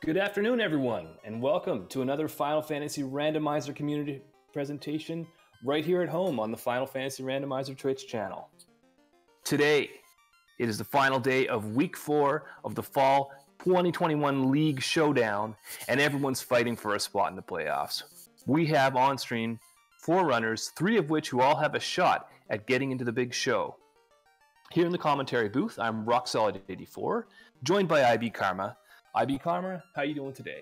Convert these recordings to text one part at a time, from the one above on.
Good afternoon, everyone, and welcome to another Final Fantasy Randomizer community presentation right here at home on the Final Fantasy Randomizer Twitch channel. Today, it is the final day of Week 4 of the Fall 2021 League Showdown, and everyone's fighting for a spot in the playoffs. We have on stream 4 runners, 3 of which who all have a shot at getting into the big show. Here in the commentary booth, I'm RockSolid84, joined by IB Karma. IB Karma, how you doing today?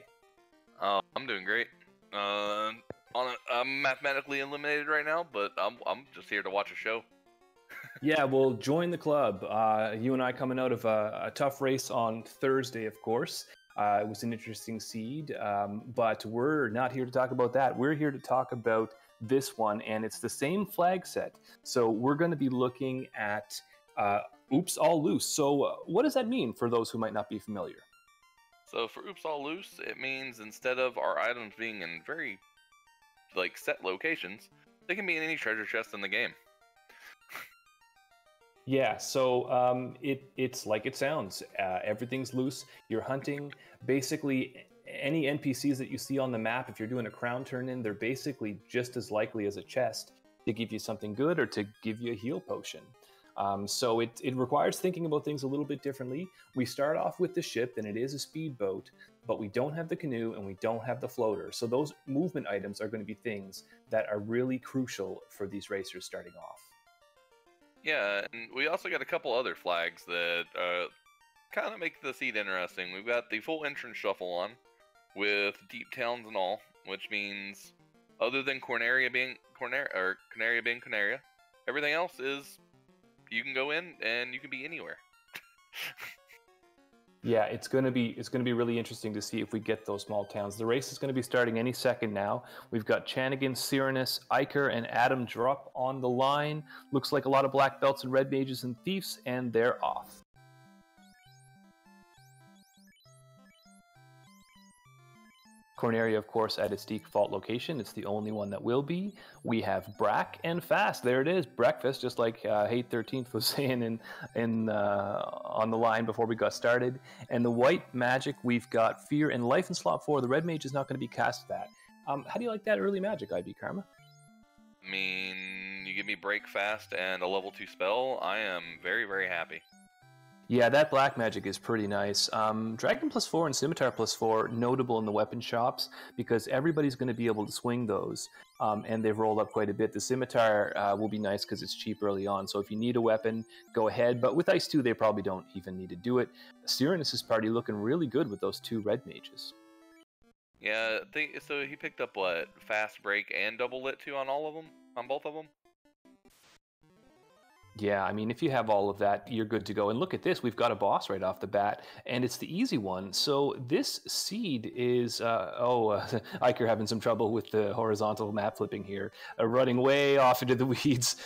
I'm doing great. I'm mathematically eliminated right now, but I'm just here to watch a show. Yeah, well, join the club. You and I coming out of a tough race on Thursday, of course. It was an interesting seed, but we're not here to talk about that. We're here to talk about this one, and it's the same flag set. So we're going to be looking at Oops All Loose. So what does that mean for those who might not be familiar? So for Oops All Loose, it means instead of our items being in very, set locations, they can be in any treasure chest in the game. Yeah, so it's like it sounds. Everything's loose. You're hunting. Basically, any NPCs that you see on the map, if you're doing a crown turn-in, they're basically just as likely as a chest to give you something good or to give you a heal potion. So it requires thinking about things a little bit differently. We start off with the ship, and it is a speedboat, but we don't have the canoe and we don't have the floater. So those movement items are going to be things that are really crucial for these racers starting off. Yeah, and we also got a couple other flags that kind of make the seed interesting. We've got the full entrance shuffle on, with deep towns and all, which means other than Corneria being Corneria, everything else is you can go in and you can be anywhere. Yeah, it's gonna be really interesting to see if we get those small towns. The race is going to be starting any second now. We've got Chanigan, Cyranus, Iker, and Adam Drupp on the line. Looks like a lot of black belts and red mages and thieves, and they're off. Corneria, of course, at its default location. It's the only one that will be. We have Brack and Fast. There it is, breakfast, just like Hate 13th was saying on the line before we got started. And the white magic, we've got Fear and Life in slot 4. The red mage is not going to be cast that. How do you like that early magic, IB Karma? I mean, you give me Break Fast and a level 2 spell, I am very, very happy. Yeah, that black magic is pretty nice. Dragon +4 and Scimitar +4, notable in the weapon shops, because everybody's going to be able to swing those, and they've rolled up quite a bit. The Scimitar will be nice because it's cheap early on, so if you need a weapon, go ahead. But with Ice 2, they probably don't even need to do it. Cyranus' party looking really good with those 2 red mages. Yeah, so he picked up, what, Fast Break and Double Lit 2 on all of them? On both of them? Yeah, I mean, if you have all of that, you're good to go. And look at this, we've got a boss right off the bat, and it's the easy one. So this seed is, Iker having some trouble with the horizontal map flipping here, running way off into the weeds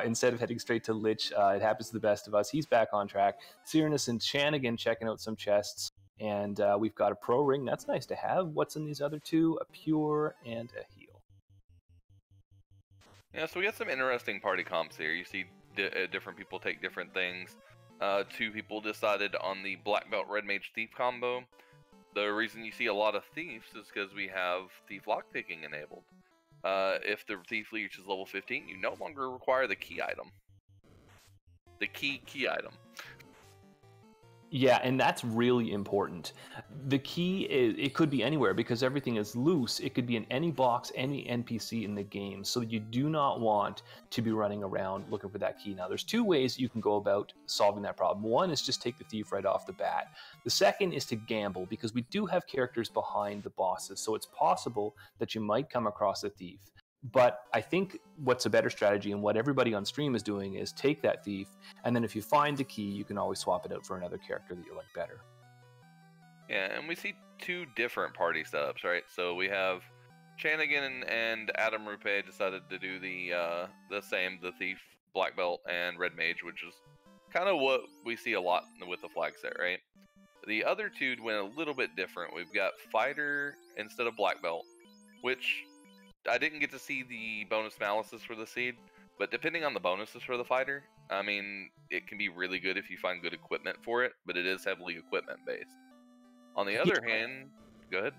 instead of heading straight to Lich. It happens to the best of us. He's back on track. Cyranus and Chanigan checking out some chests, and we've got a pro ring. That's nice to have. What's in these other 2? A pure and a heal. Yeah, so we got some interesting party comps here. You see different people take different things. 2 people decided on the Black Belt Red Mage Thief combo. The reason you see a lot of thieves is because we have Thief Lockpicking enabled. If the Thief reaches level 15, you no longer require the key item. The key item. Yeah, and that's really important. The key is, it could be anywhere because everything is loose. It could be in any box, any NPC in the game. So you do not want to be running around looking for that key. Now, there's 2 ways you can go about solving that problem. One is just take the thief right off the bat. The second is to gamble, because we do have characters behind the bosses. So it's possible that you might come across a thief. But I think what's a better strategy, and what everybody on stream is doing, is take that thief, and then if you find the key, you can always swap it out for another character that you like better. Yeah, and we see 2 different party setups, right? So we have Chanigan and Adam Rupe decided to do the same, the Thief, Black Belt, and Red Mage, which is kind of what we see a lot with the flag set, right? The other 2 went a little bit different. We've got Fighter instead of Black Belt, which I didn't get to see the bonus malices for the seed, but depending on the bonuses for the Fighter, I mean, it can be really good if you find good equipment for it, but it is heavily equipment based. On the other hand, Go ahead.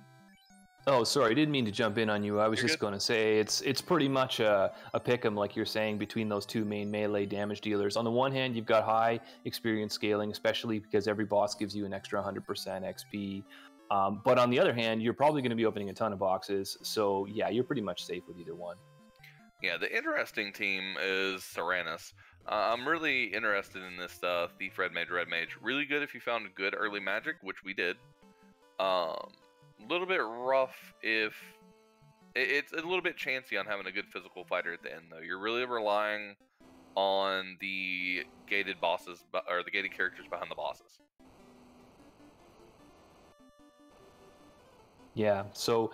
Oh, sorry, I didn't mean to jump in on you. I was You're just good. going to say it's pretty much a pick-em, like you're saying, between those two main melee damage dealers. On the one hand, you've got high experience scaling, especially because every boss gives you an extra 100% XP. But on the other hand, you're probably going to be opening a ton of boxes, so yeah, you're pretty much safe with either one. Yeah, the interesting team is Seranus. I'm really interested in this Thief Red Mage. Really good if you found good early magic, which we did. A little bit rough if it's a little bit chancy on having a good physical fighter at the end, though. You're really relying on the gated bosses or the gated characters behind the bosses. Yeah, so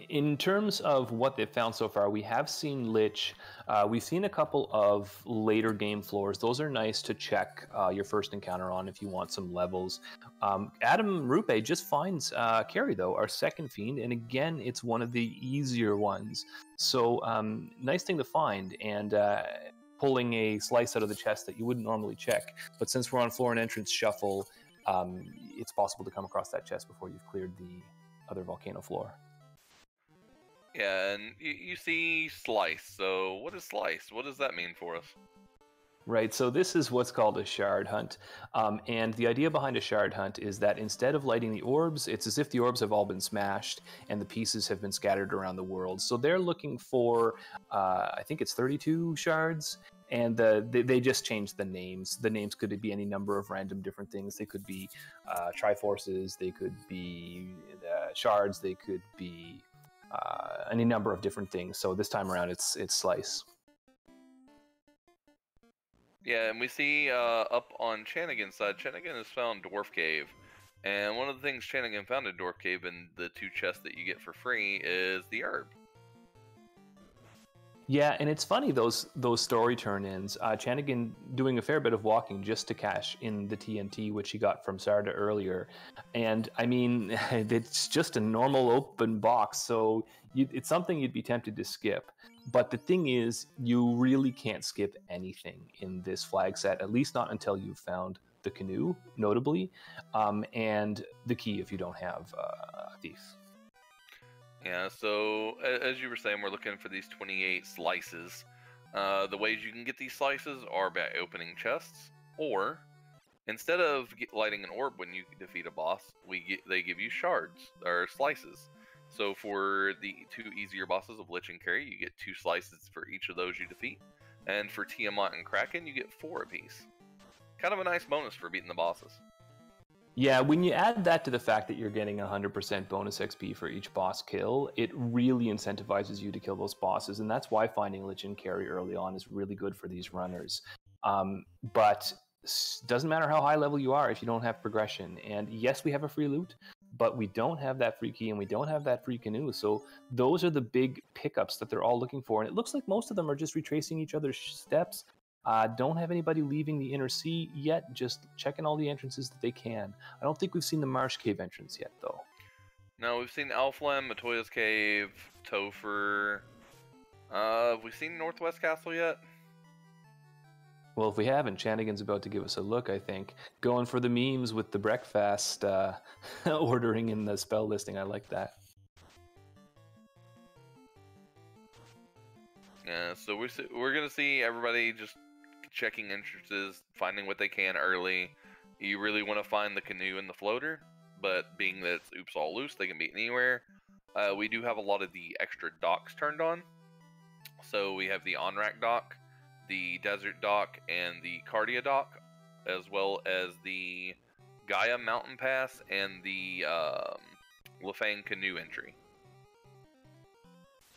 in terms of what they've found so far, we have seen Lich. We've seen a couple of later game floors. Those are nice to check your first encounter on if you want some levels. Adam Rupe just finds Carry, though, our second fiend, and again, it's one of the easier ones. So nice thing to find, and pulling a slice out of the chest that you wouldn't normally check. But since we're on floor and entrance shuffle, it's possible to come across that chest before you've cleared the other volcano floor. Yeah, and you see Slice. So what is Slice? What does that mean for us? Right, so this is what's called a shard hunt. And the idea behind a shard hunt is that instead of lighting the orbs, it's as if the orbs have all been smashed and the pieces have been scattered around the world. So they're looking for, I think it's 32 shards, and they just changed the names. The names could be any number of random different things. They could be Triforces, they could be shards, they could be any number of different things. So this time around, it's Slice. Yeah, and we see up on Chanigan's side, Chanigan has found Dwarf Cave. And one of the things Chanigan found in Dwarf Cave and the 2 chests that you get for free is the herb. Yeah, and it's funny, those story turn-ins. Chanigan doing a fair bit of walking just to cash in the TNT, which he got from Sarda earlier. And, I mean, it's just a normal open box, so it's something you'd be tempted to skip. But the thing is, you really can't skip anything in this flag set, at least not until you've found the canoe, notably, and the key if you don't have a thief. Yeah, so as you were saying, we're looking for these 28 slices. The ways you can get these slices are by opening chests, or instead of lighting an orb when you defeat a boss, they give you shards or slices. So for the 2 easier bosses of Lich and Carry, you get 2 slices for each of those you defeat, and for Tiamat and Kraken, you get 4 apiece. Kind of a nice bonus for beating the bosses. Yeah, when you add that to the fact that you're getting 100% bonus XP for each boss kill, it really incentivizes you to kill those bosses, and that's why finding Lich and Carry early on is really good for these runners. But doesn't matter how high level you are if you don't have progression. And yes, we have a free loot, but we don't have that free key and we don't have that free canoe. So those are the big pickups that they're all looking for. And it looks like most of them are just retracing each other's steps. Don't have anybody leaving the inner sea yet, just checking all the entrances that they can. I don't think we've seen the Marsh Cave entrance yet, though. No, we've seen Alflem, Matoya's Cave, Topher. Have we seen Northwest Castle yet? Well, if we haven't, Chanigan's about to give us a look, I think. Going for the memes with the breakfast ordering in the spell listing. I like that. Yeah, so we're going to see everybody just checking entrances, finding what they can early. You really want to find the canoe and the floater, but being that it's oops all loose, they can be anywhere. We do have a lot of the extra docks turned on. So we have the on-rack dock, the desert dock, and the Cardia dock, as well as the Gaia Mountain Pass and the Lefang canoe entry.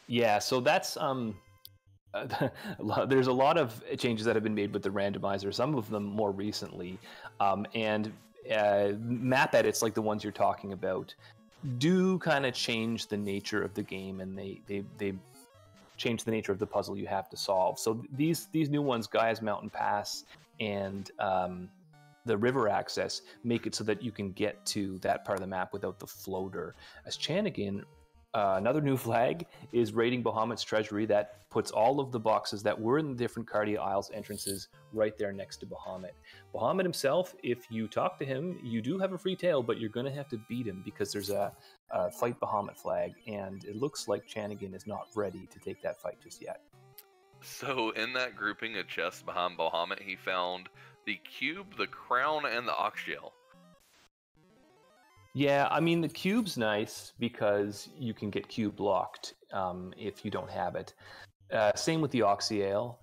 Yeah, so that's there's a lot of changes that have been made with the randomizer, some of them more recently, and map edits like the ones you're talking about do kind of change the nature of the game, and they change the nature of the puzzle you have to solve. So these new ones, Gaia's Mountain Pass and the river access, make it so that you can get to that part of the map without the floater. As Chanigan Another new flag is raiding Bahamut's Treasury. That puts all of the boxes that were in the different Cardia Isles entrances right there next to Bahamut. Bahamut himself, if you talk to him, you do have a free tail, but you're going to have to beat him because there's a fight Bahamut flag, and it looks like Chanigan is not ready to take that fight just yet. So in that grouping of chests behind Bahamut, he found the cube, the crown, and the ox shell. Yeah, I mean, the cube's nice because you can get cube locked if you don't have it. Same with the Oxyale,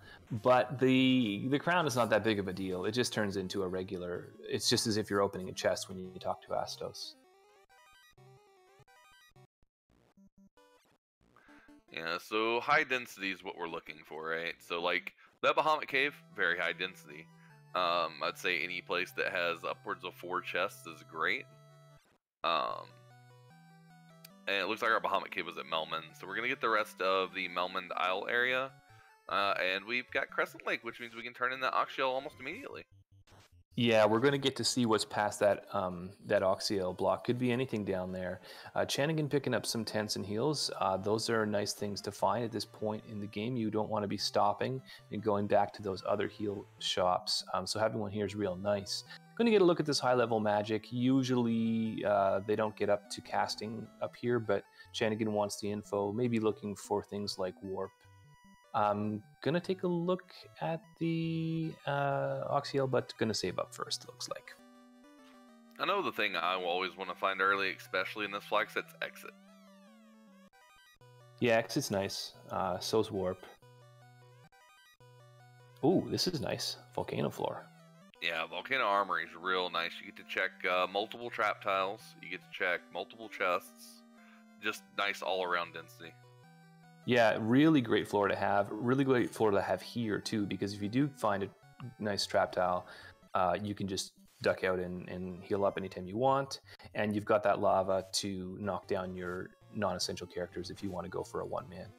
but the crown is not that big of a deal. It just turns into a regular... It's just as if you're opening a chest when you talk to Astos. Yeah, so high density is what we're looking for, right? So like, that Bahamut Cave, very high density. I'd say any place that has upwards of 4 chests is great. And it looks like our Bahamut Cave was at Melman, so we're going to get the rest of the Melman Isle area. And we've got Crescent Lake, which means we can turn in that ox shell almost immediately. Yeah, we're going to get to see what's past that that Oxyale block. Could be anything down there. Chanigan picking up some tents and heals. Those are nice things to find at this point in the game. You don't want to be stopping and going back to those other heal shops. So having one here is real nice. Going to get a look at this high-level magic. Usually they don't get up to casting up here, but Chanigan wants the info. Maybe looking for things like warp. I'm gonna take a look at the Oxyale, but gonna save up first, it looks like. I know the thing I always want to find early, especially in this flag set's exit. Yeah, exit's nice. So's warp. Ooh, this is nice. Volcano floor. Yeah, Volcano Armory is real nice. You get to check multiple trap tiles. You get to check multiple chests. Just nice all-around density. Yeah, really great floor to have. Really great floor to have here, too, because if you do find a nice trap tile, you can just duck out and heal up anytime you want. And you've got that lava to knock down your non-essential characters if you want to go for a one-man.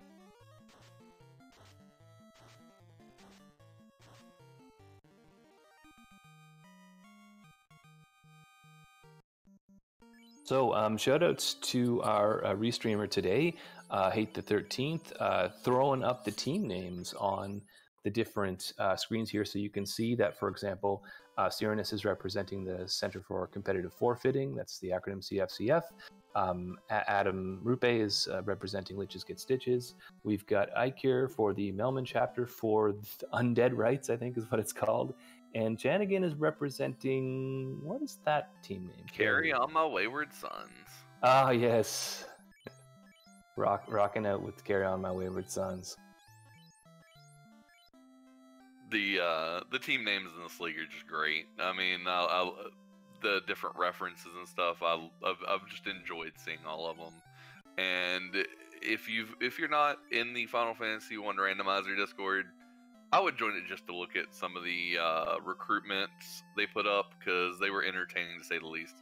So, shoutouts to our restreamer today, Hate the 13th, throwing up the team names on the different screens here. So you can see that, for example, Cyrenus is representing the Center for Competitive Forfeiting. That's the acronym CFCF. Adam Rupe is representing Liches Get Stitches. We've got Ikir for the Melman chapter for Undead Rights, I think is what it's called. And Chanigan is representing... What is that team name? Carry On My Wayward Sons. Ah, yes. Rocking out with Carry On My Wayward Sons. The team names in this league are just great. I mean, the different references and stuff, I've just enjoyed seeing all of them. And if you're not in the Final Fantasy 1 Randomizer Discord, I would join it just to look at some of the recruitments they put up, because they were entertaining to say the least.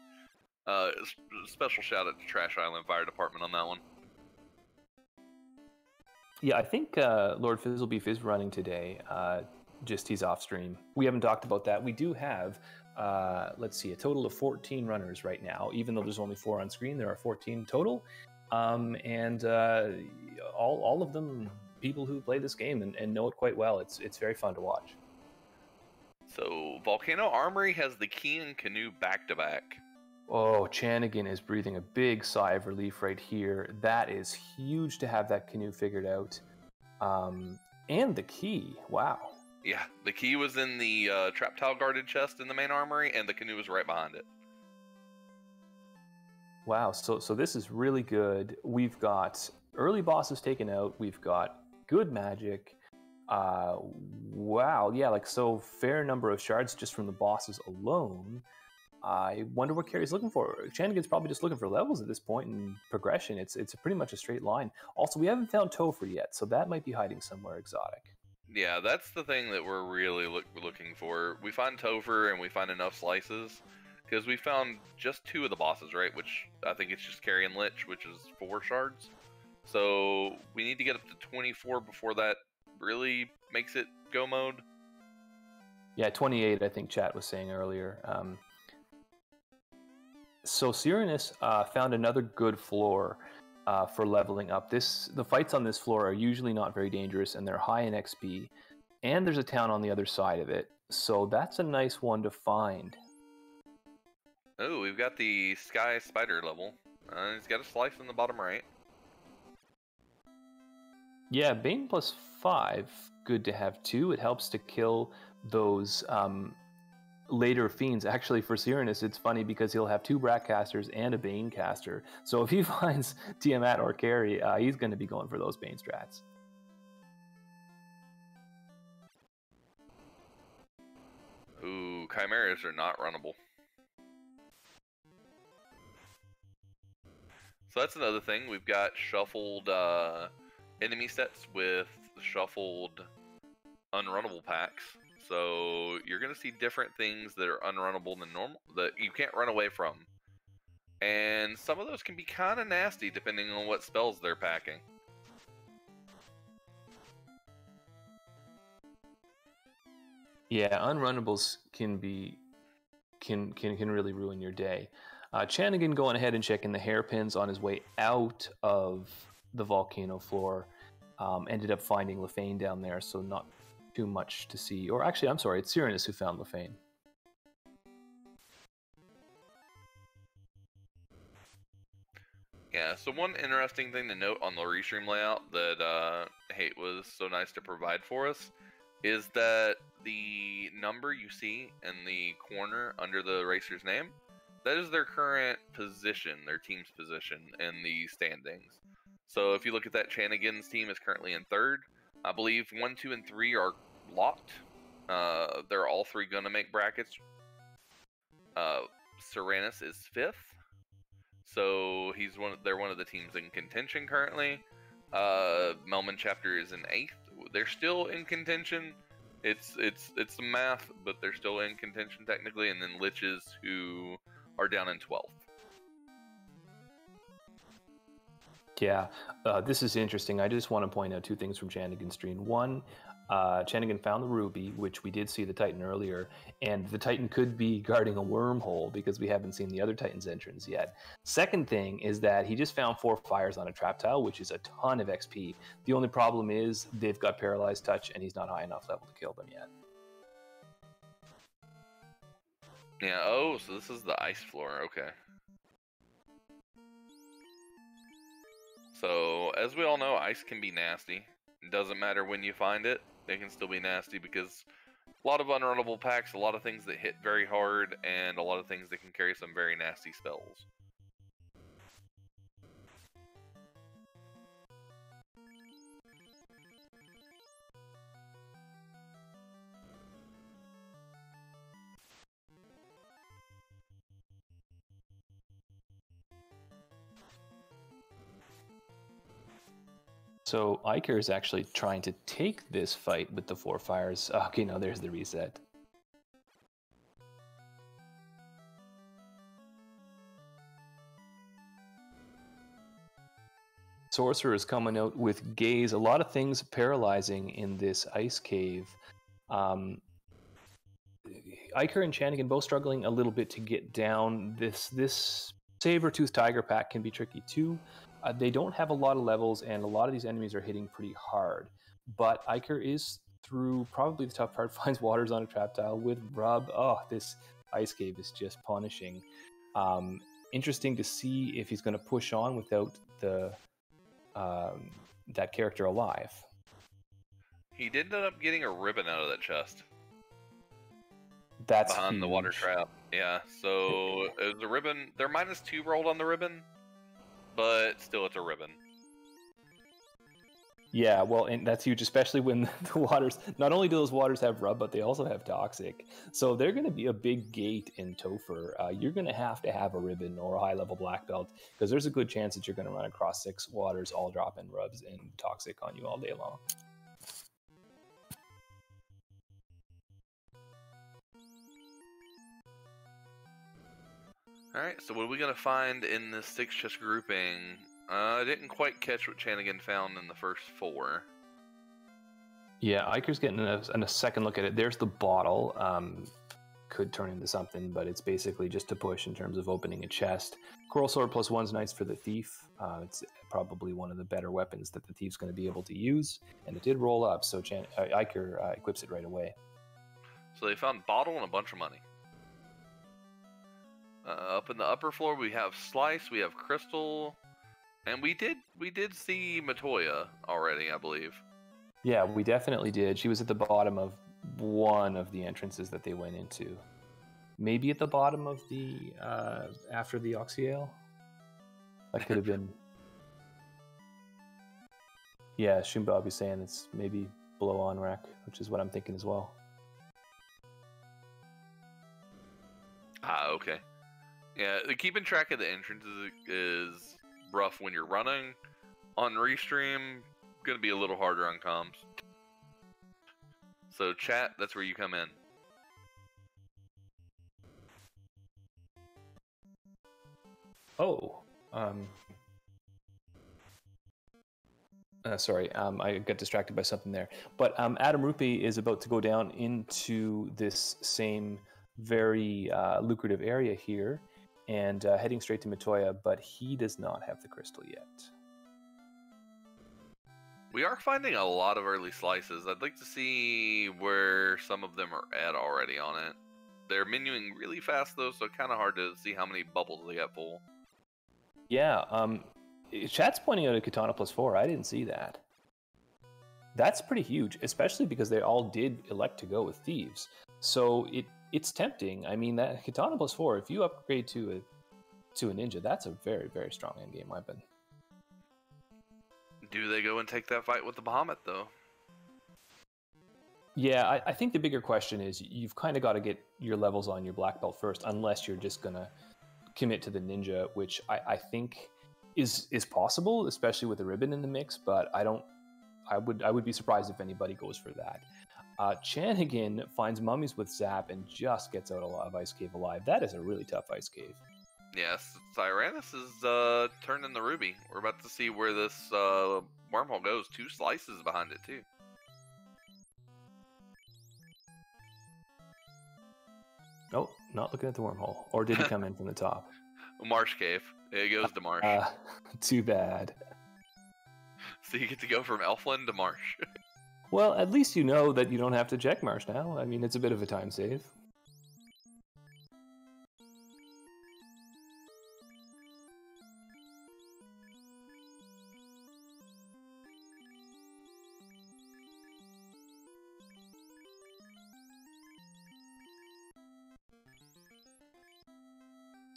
Special shout out to Trash Island Fire Department on that one. Yeah, I think Lord Fizzlebeef is running today. Just he's off stream. We haven't talked about that. We do have, let's see, a total of 14 runners right now. Even though there's only 4 on screen, there are 14 total. And all of them people who play this game and know it quite well. It's very fun to watch. So Volcano Armory has the Key and Canoe back-to-back. Oh, Chanigan is breathing a big sigh of relief right here. That is huge to have that canoe figured out. And the key, wow. Yeah, the key was in the trap tile guarded chest in the main armory, and the canoe was right behind it. Wow, so this is really good. We've got early bosses taken out. We've got good magic. Wow, yeah, like so fair number of shards just from the bosses alone. I wonder what Carrie's looking for. Chanigan's probably just looking for levels at this point in progression. It's pretty much a straight line. Also, we haven't found Topher yet, so that might be hiding somewhere exotic. Yeah, that's the thing that we're really looking for. We find Topher and we find enough slices, because we found just 2 of the bosses, right? Which I think it's just Carrie and Lich, which is 4 shards. So we need to get up to 24 before that really makes it go mode. Yeah, 28, I think chat was saying earlier. So Cyrenus found another good floor. for leveling up. The fights on this floor are usually not very dangerous, and they're high in XP. And there's a town on the other side of it, so that's a nice one to find. Oh, we've got the Sky Spider level. He's got a slice in the bottom right. Yeah, Bane +5, good to have too. It helps to kill those later fiends. Actually, for Cyrannus, it's funny because he'll have 2 Brat casters and a Bane caster. So if he finds Tiamat or Carry, he's going to be going for those Bane strats. Ooh, Chimeras are not runnable. So that's another thing. We've got shuffled enemy sets with shuffled unrunnable packs. So you're going to see different things that are unrunnable than normal, that you can't run away from. And some of those can be kind of nasty depending on what spells they're packing. Yeah, unrunnables can really ruin your day. Chanigan going ahead and checking the hairpins on his way out of the volcano floor. Ended up finding Lefane down there, so not too much to see. Or actually, I'm sorry, it's Cyrannus who found Lefane. Yeah, so one interesting thing to note on the restream layout that Hate was so nice to provide for us is that the number you see in the corner under the racer's name, that is their current position, their team's position in the standings. So if you look at that, Chanigan's team is currently in 3rd. I believe 1, 2, and 3 are locked. They're all 3 gonna make brackets. Cyrannus is 5th. So they're one of the teams in contention currently. Melman Chapter is in 8th. They're still in contention. It's the math, but they're still in contention technically. And then Liches, who are down in 12th. Yeah, this is interesting. I just want to point out 2 things from Chanigan's stream. One, Chanigan found the ruby, which we did see the Titan earlier, and the Titan could be guarding a wormhole because we haven't seen the other Titan's entrance yet. Second thing is that he just found 4 fires on a trap tile, which is a ton of XP. The only problem is they've got paralyzed touch, and he's not high enough level to kill them yet. Yeah, oh, so this is the ice floor, okay. So, as we all know, ice can be nasty. It doesn't matter when you find it, they can still be nasty because a lot of unrunnable packs, a lot of things that hit very hard, and a lot of things that can carry some very nasty spells. So Iker is actually trying to take this fight with the 4 fires. Okay, no, there's the reset. Sorcerer is coming out with Gaze. A lot of things paralyzing in this ice cave. Iker and Chanigan both struggling a little bit to get down. This Saber-Tooth Tiger pack can be tricky too. They don't have a lot of levels, and a lot of these enemies are hitting pretty hard. But Iker is through probably the tough part, finds waters on a trap tile with Rub. Oh, this ice cave is just punishing. Interesting to see if he's going to push on without the that character alive. He did end up getting a ribbon out of that chest. That's behind huge. the water trap. Yeah, so it was a ribbon. They're -2 rolled on the ribbon, but still it's a ribbon. Yeah, well, and that's huge, especially when the waters, not only do those waters have Rub, but they also have Toxic. So they're going to be a big gate in Topher. You're going to have a ribbon or a high-level black belt, because there's a good chance that you're going to run across 6 waters, all dropping Rubs and Toxic on you all day long. Alright, so what are we going to find in this 6 chest grouping? I didn't quite catch what Chanigan found in the first 4. Yeah, Iker's getting a second look at it. There's the bottle, could turn into something, but it's basically just to push in terms of opening a chest. Coral Sword +1's nice for the Thief. It's probably one of the better weapons that the Thief's going to be able to use, and it did roll up, so Iker equips it right away. So they found bottle and a bunch of money. Up in the upper floor, we have Slice, we have Crystal, and we did see Matoya already, I believe. Yeah, we definitely did. She was at the bottom of one of the entrances that they went into. Maybe at the bottom of the after the Oxyale. That could have been. Yeah, Shumbabi's saying it's maybe below on rack, which is what I'm thinking as well. Okay. Yeah, keeping track of the entrances is rough when you're running. On Restream, gonna be a little harder on comms. So chat, that's where you come in. Oh, sorry, I got distracted by something there. But Adam Rupi is about to go down into this same very lucrative area here, and heading straight to Matoya, but he does not have the crystal yet. We are finding a lot of early slices. I'd like to see where some of them are at already on it. They're menuing really fast though, so kind of hard to see how many bubbles they got full. Yeah, chat's pointing out a Katana +4. I didn't see that. That's pretty huge, especially because they all did elect to go with Thieves. So it's tempting. I mean, that Katana +4, if you upgrade to a Ninja, that's a very, very strong endgame weapon. Do they go and take that fight with the Bahamut, though? Yeah, I think the bigger question is you've kind of got to get your levels on your black belt first, unless you're just going to commit to the Ninja, which I think is possible, especially with the ribbon in the mix, but I would be surprised if anybody goes for that. Chanigan finds mummies with Zap and just gets out of Ice Cave alive. That is a really tough Ice Cave. Yes, Tyrannus is turning the ruby. We're about to see where this wormhole goes. 2 slices behind it, too. Oh, not looking at the wormhole. Or did he come in from the top? Marsh Cave. It goes to Marsh. Too bad. So you get to go from Elfland to Marsh. Well, at least you know that you don't have to check Marsh now. I mean, it's a bit of a time save.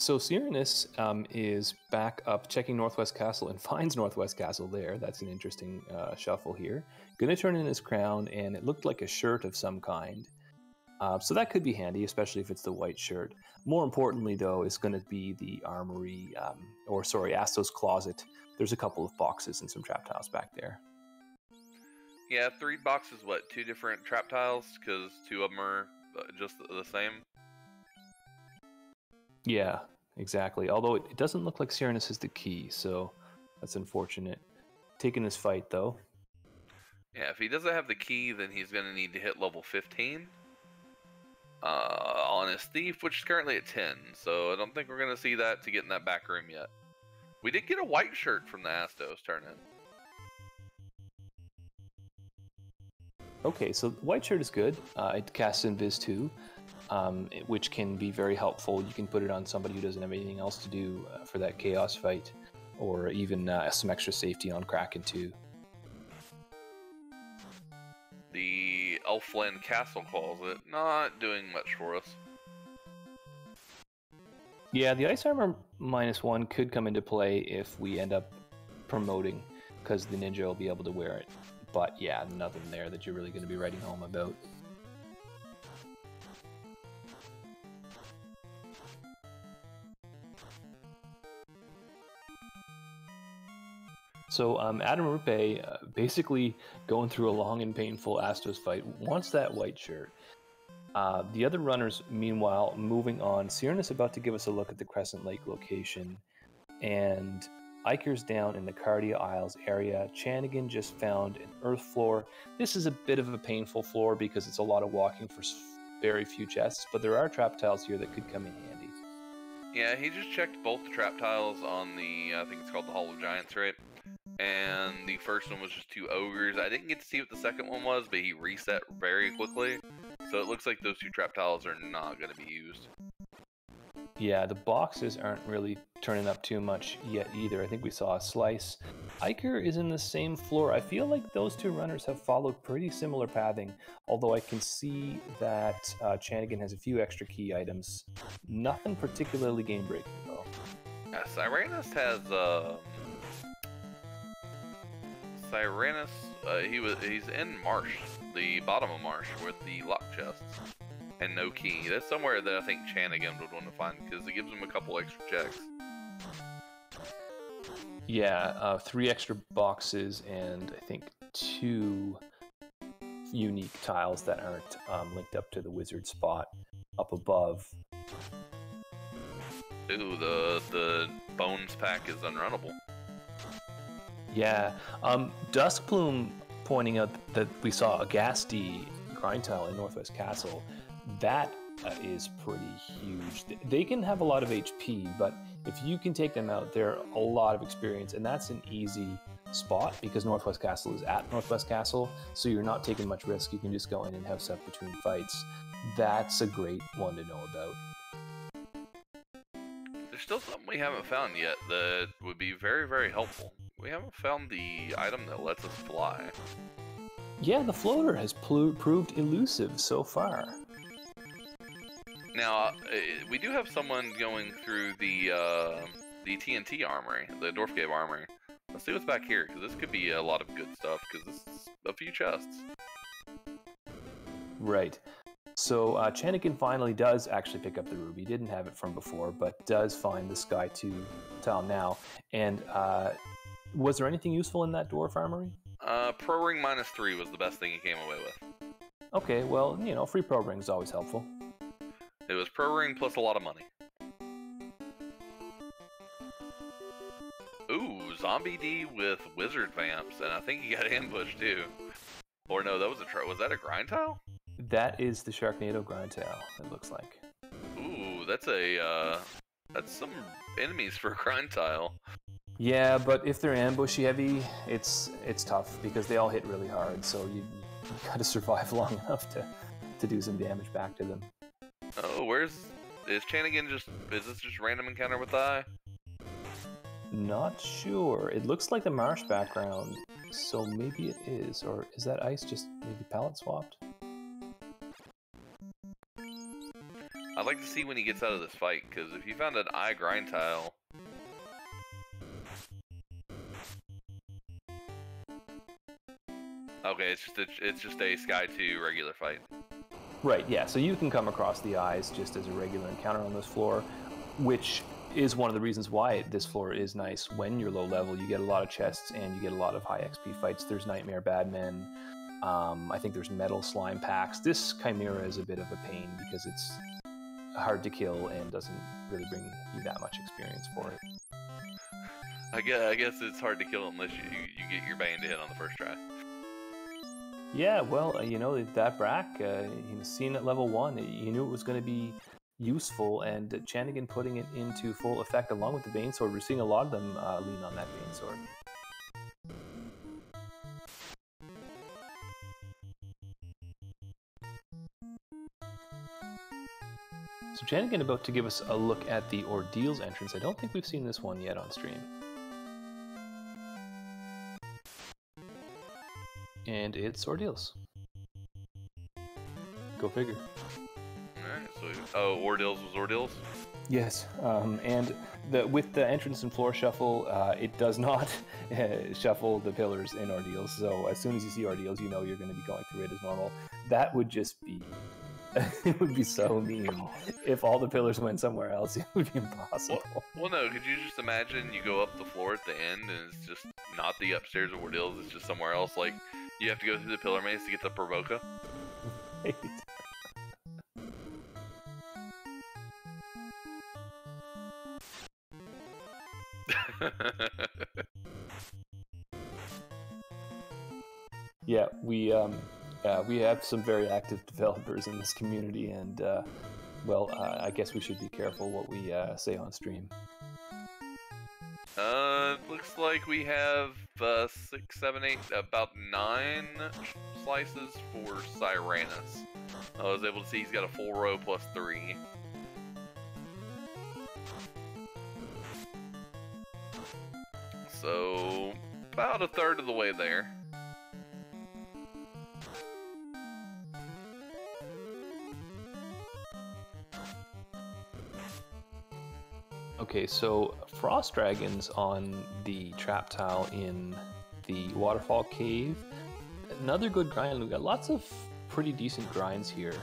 So Cyrenus is back up checking Northwest Castle and finds Northwest Castle there. That's an interesting shuffle here. Gonna turn in his crown, and it looked like a shirt of some kind. So that could be handy, especially if it's the white shirt. More importantly, though, is going to be the armory, Astos closet. There's a couple of boxes and some trap tiles back there. Yeah, 3 boxes, what, 2 different trap tiles? Because 2 of them are just the same? Yeah, exactly. Although it doesn't look like Cyrenus is the key, so that's unfortunate. Taking this fight, though. Yeah, if he doesn't have the key, then he's going to need to hit level 15 on his Thief, which is currently at 10. So I don't think we're going to see that to get in that back room yet. We did get a white shirt from the Astos turn-in. Okay, so white shirt is good. It casts Invis too, which can be very helpful. You can put it on somebody who doesn't have anything else to do for that chaos fight, or even some extra safety on Kraken too. The Elfland Castle calls it, not doing much for us. Yeah, the Ice Armor -1 could come into play if we end up promoting, because the Ninja will be able to wear it. But yeah, nothing there that you're really going to be writing home about. So Adam Rupe, basically going through a long and painful Astos fight, wants that white shirt. The other runners, meanwhile, moving on. Cyrenus about to give us a look at the Crescent Lake location, and Iker's down in the Cardia Isles area. Chanigan just found an earth floor. This is a bit of a painful floor because it's a lot of walking for very few chests, but there are trap tiles here that could come in handy. Yeah, he just checked both the trap tiles on the, I think it's called the Hall of Giants, right? And the first one was just 2 ogres. I didn't get to see what the second one was, but he reset very quickly. So it looks like those 2 trap tiles are not going to be used. Yeah, the boxes aren't really turning up too much yet either. I think we saw a slice. Iker is in the same floor. I feel like those 2 runners have followed pretty similar pathing, although I can see that Chanigan has a few extra key items. Nothing particularly game-breaking, though. Cyranus has, he's in Marsh, the bottom of Marsh, with the lock chests. And no key. That's somewhere that I think Chanigan would want to find, because it gives him a couple extra checks. Yeah, 3 extra boxes and I think 2 unique tiles that aren't linked up to the wizard spot up above. Ooh, the bones pack is unrunnable. Yeah, Duskplume pointing out that we saw a Ghastly grind tile in Northwest Castle. That is pretty huge. They can have a lot of HP, but if you can take them out, they're a lot of experience, and that's an easy spot because Northwest Castle is at Northwest Castle, so you're not taking much risk. You can just go in and have stuff between fights. That's a great one to know about. There's still something we haven't found yet that would be very, very helpful. We haven't found the item that lets us fly. Yeah, the floater has proved elusive so far. Now, we do have someone going through the TNT armory, the Dwarf Cave armory. Let's see what's back here, because this could be a lot of good stuff, because this is a few chests. Right. So Chanigan finally does actually pick up the ruby. Didn't have it from before, but does find the Sky 2 tile now. And was there anything useful in that dwarf armory? Pro Ring -3 was the best thing he came away with. Okay, well, you know, free pro ring is always helpful. It was Pro Ring plus a lot of money. Ooh, Zombie D with Wizard Vamps, and I think he got ambushed too. Or no, that was was that a grind tile? That is the Sharknado grind tile, it looks like. Ooh, that's some enemies for a grind tile. Yeah, but if they're ambushy heavy, it's tough because they all hit really hard, so you gotta survive long enough to do some damage back to them. Oh, is Chanigan is this just random encounter with the eye? Not sure. It looks like the marsh background, so maybe it is. Or is that ice just maybe palette swapped? I'd like to see when he gets out of this fight, because if you found an eye grind tile... Okay, it's just a Sky 2 regular fight. Right, yeah, so you can come across the eyes just as a regular encounter on this floor, which is one of the reasons why this floor is nice. When you're low level, you get a lot of chests and you get a lot of high XP fights. There's Nightmare Badmen, I think there's Metal Slime packs. This Chimera is a bit of a pain because it's hard to kill and doesn't really bring you that much experience for it. I guess it's hard to kill unless you get your bane to hit on the first try. Yeah, well, you know, that Brack, seen at level 1, you knew it was going to be useful, and Chanigan putting it into full effect along with the Bane Sword. We're seeing a lot of them lean on that Bane Sword. So Chanigan about to give us a look at the Ordeals Entrance. I don't think we've seen this one yet on stream. And it's Ordeals. Go figure. Alright, so Ordeals was Ordeals? Yes, and with the entrance and floor shuffle, it does not shuffle the pillars in Ordeals, so as soon as you see Ordeals, you know you're going to be going through it as normal. That would just be... it would be so mean. If all the pillars went somewhere else, it would be impossible. Well, no, could you just imagine you go up the floor at the end, and it's just not the upstairs of Ordeals, it's just somewhere else, like, you have to go through the pillar maze to get the Provoca? Right. Yeah, we We have some very active developers in this community, and well, I guess we should be careful what we say on stream. Looks like we have 6, 7, 8, about 9 slices for Cyranus. I was able to see he's got a full row plus 3. So, about a third of the way there. Okay, so frost dragons on the trap tile in the waterfall cave. Another good grind. We've got lots of pretty decent grinds here,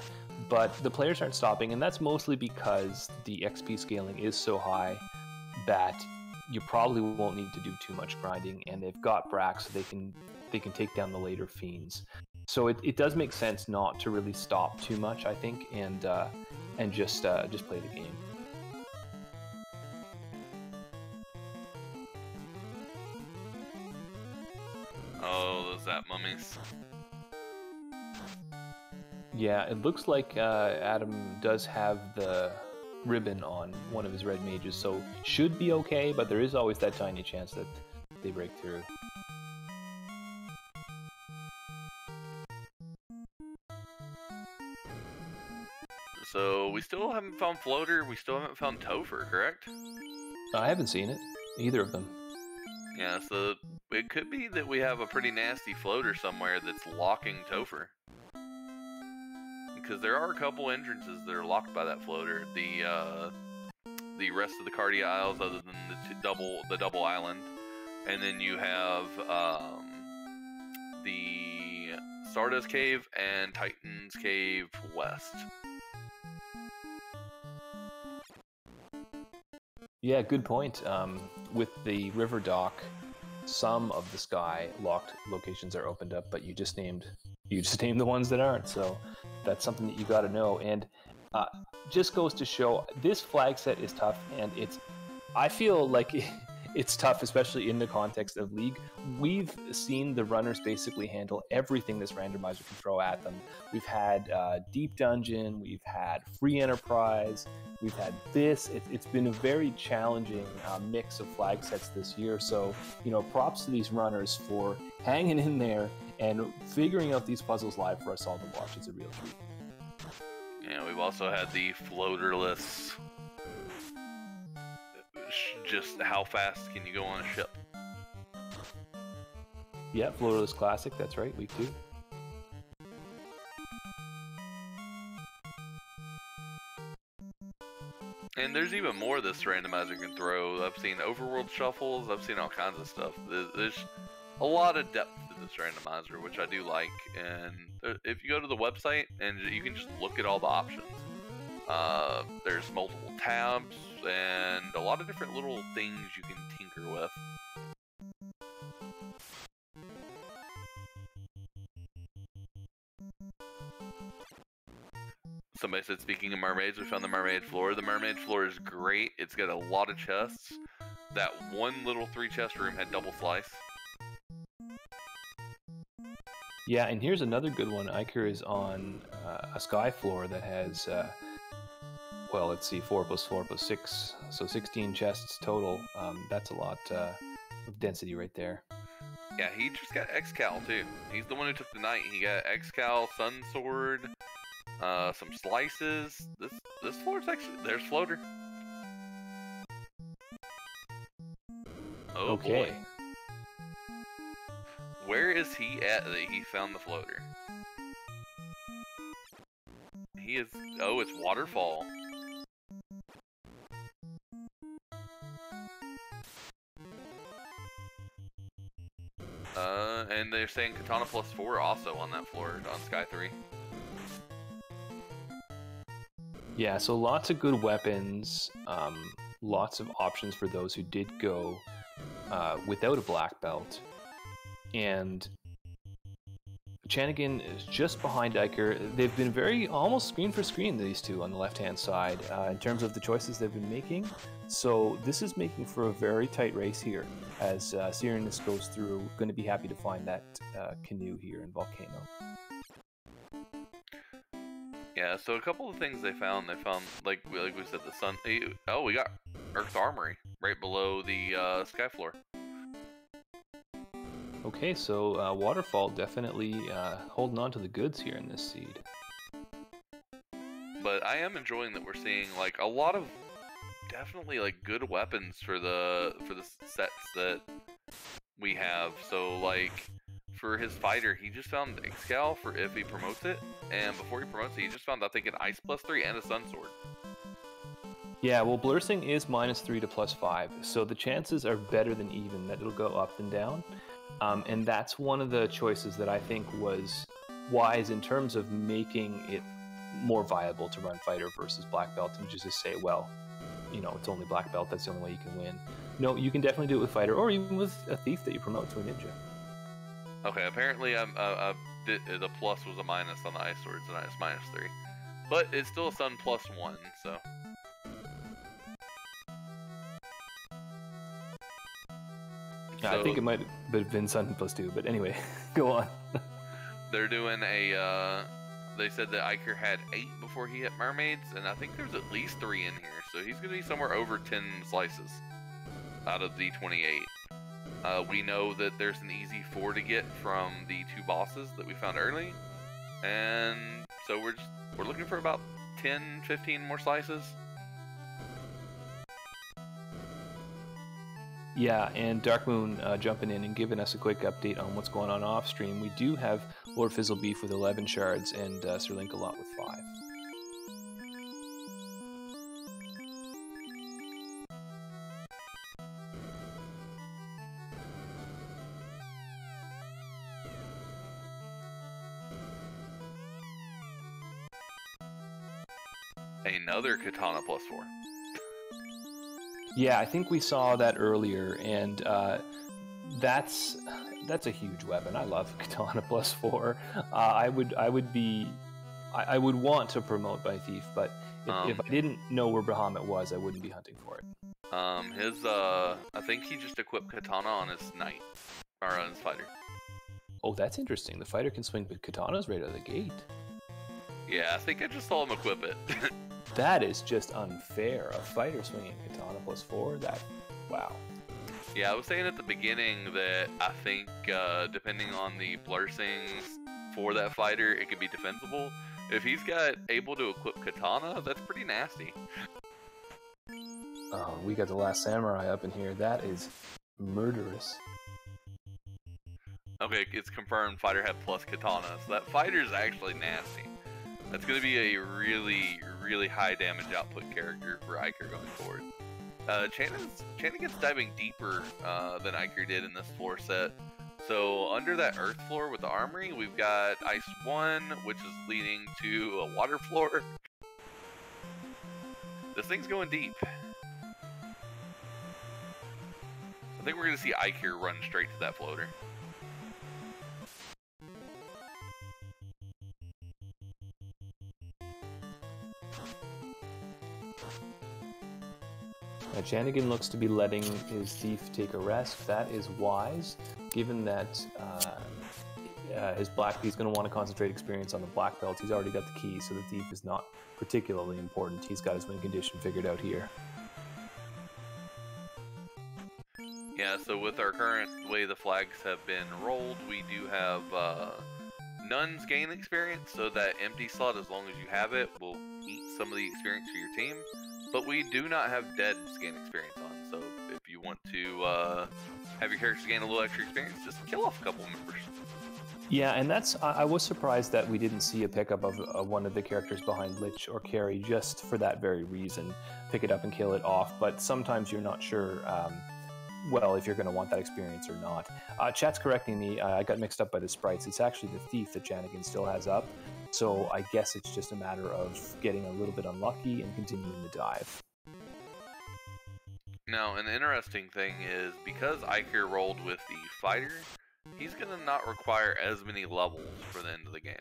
but the players aren't stopping, and that's mostly because the XP scaling is so high that you probably won't need to do too much grinding, and they've got Brack, so they can take down the later fiends. So it does make sense not to really stop too much, I think, and just play the game. Oh, those Zap mummies. Yeah, it looks like Adam does have the ribbon on one of his red mages, so should be okay, but there is always that tiny chance that they break through. So, we still haven't found Floater, we still haven't found Topher, correct? I haven't seen it, either of them. Yeah, so it could be that we have a pretty nasty Floater somewhere that's locking Topher. Because there are a couple entrances that are locked by that Floater. The rest of the Cardia Isles, other than the double island, and then you have the Stardust Cave and Titan's Cave West. Yeah, good point. With the river dock, some of the sky locked locations are opened up, but you just named the ones that aren't. So that's something that you got to know. And just goes to show this flag set is tough, and I feel like it's tough, especially in the context of League. We've seen the runners basically handle everything this randomizer can throw at them. We've had Deep Dungeon, we've had Free Enterprise, we've had this. It's been a very challenging mix of flag sets this year. So, props to these runners for hanging in there and figuring out these puzzles live for us all to watch. It's a real treat. Yeah, we've also had the floaterless. Just how fast can you go on a ship? Yeah, floaterless classic. That's right, week 2. And there's even more this randomizer can throw. I've seen overworld shuffles. I've seen all kinds of stuff. There's a lot of depth to this randomizer, which I do like. And if you go to the website, and you can just look at all the options. There's multiple tabs and a lot of different little things you can tinker with. Somebody said, speaking of mermaids, we found the mermaid floor. The mermaid floor is great. It's got a lot of chests. That one little 3-chest room had double slice. Yeah, and here's another good one. Iker is on a sky floor that has, well, let's see, 4 + 4 + 6, so 16 chests total. That's a lot of density right there. Yeah, he just got X-Cal too. He's the one who took the knight. He got X-Cal, Sun Sword, some slices. This floor's actually, there's Floater. Oh okay. boy. Where is he at that he found the Floater? He is, oh, it's Waterfall. And they're saying Katana +4 also on that floor on Sky 3. Yeah, so lots of good weapons, lots of options for those who did go without a black belt. And Chanigan is just behind Iker. They've been very almost screen for screen, these two on the left-hand side, in terms of the choices they've been making. So this is making for a very tight race here as Cyranus goes through. Going to be happy to find that canoe here in Volcano. Yeah, so a couple of things they found like we said, the sun. Oh, we got Earth Armory right below the sky floor. Okay, so Waterfall definitely holding on to the goods here in this seed. But I am enjoying that we're seeing like a lot of definitely like good weapons for the sets that we have. So like for his fighter, he just found Excal for if he promotes it, and before he promotes it, he just found I think an Ice +3 and a Sun Sword. Yeah, well, Blursing is -3 to +5, so the chances are better than even that it'll go up and down. And that's one of the choices that I think was wise in terms of making it more viable to run fighter versus black belt, and just say, well, you know, it's only black belt, that's the only way you can win. No, you can definitely do it with fighter, or even with a thief that you promote to a ninja. Okay, apparently the plus was a minus on the Ice Swords, and it's -3. But it's still a Sun +1, so... I think it might have been Sun +2, but anyway, go on. They're doing a, they said that Iker had 8 before he hit Mermaids, and I think there's at least 3 in here, so he's going to be somewhere over 10 slices out of the 28. We know that there's an easy 4 to get from the 2 bosses that we found early, and so we're looking for about 10, 15 more slices. Yeah, and Darkmoon jumping in and giving us a quick update on what's going on off stream. We do have Lord Fizzlebeef with 11 shards and Sir Link-A-Lot with 5. Another Katana +4. Yeah, I think we saw that earlier, and that's a huge weapon. I love Katana +4. I would want to promote by Thief, but if I didn't know where Bahamut was, I wouldn't be hunting for it. I think he just equipped Katana on his knight, or on his fighter. Oh, that's interesting. The fighter can swing with katanas right out of the gate. Yeah, I think I just saw him equip it. That is just unfair. A fighter swinging Katana +4? Wow. Yeah, I was saying at the beginning that I think depending on the blursings for that fighter, it could be defensible. If he's able to equip Katana, that's pretty nasty. Oh, we got the Last Samurai up in here. That is murderous. Okay, it's confirmed fighter had plus Katana, so that fighter is actually nasty. That's going to be a really, really high damage output character for Iker going forward. Channing gets diving deeper than Iker did in this floor set. So under that earth floor with the armory, we've got Ice 1, which is leading to a water floor. This thing's going deep. I think we're going to see Iker run straight to that floater. Janigan looks to be letting his thief take a rest. That is wise, given that he's going to want to concentrate experience on the black belt. He's already got the key, so the thief is not particularly important. He's got his win condition figured out here. Yeah, so with our current way the flags have been rolled, we do have nuns gain experience, so that empty slot, as long as you have it, will eat some of the experience for your team. But we do not have dead gain experience on, so if you want to have your characters gain a little extra experience, just kill off a couple members. Yeah, and that's, I was surprised that we didn't see a pickup of one of the characters behind Lich or Carry just for that very reason. Pick it up and kill it off, but sometimes you're not sure, well, if you're going to want that experience or not. Chat's correcting me, I got mixed up by the sprites. It's actually the Thief that Janigan still has up. So I guess it's just a matter of getting a little bit unlucky and continuing the dive. Now, an interesting thing is, because Iker rolled with the fighter, he's going to not require as many levels for the end of the game.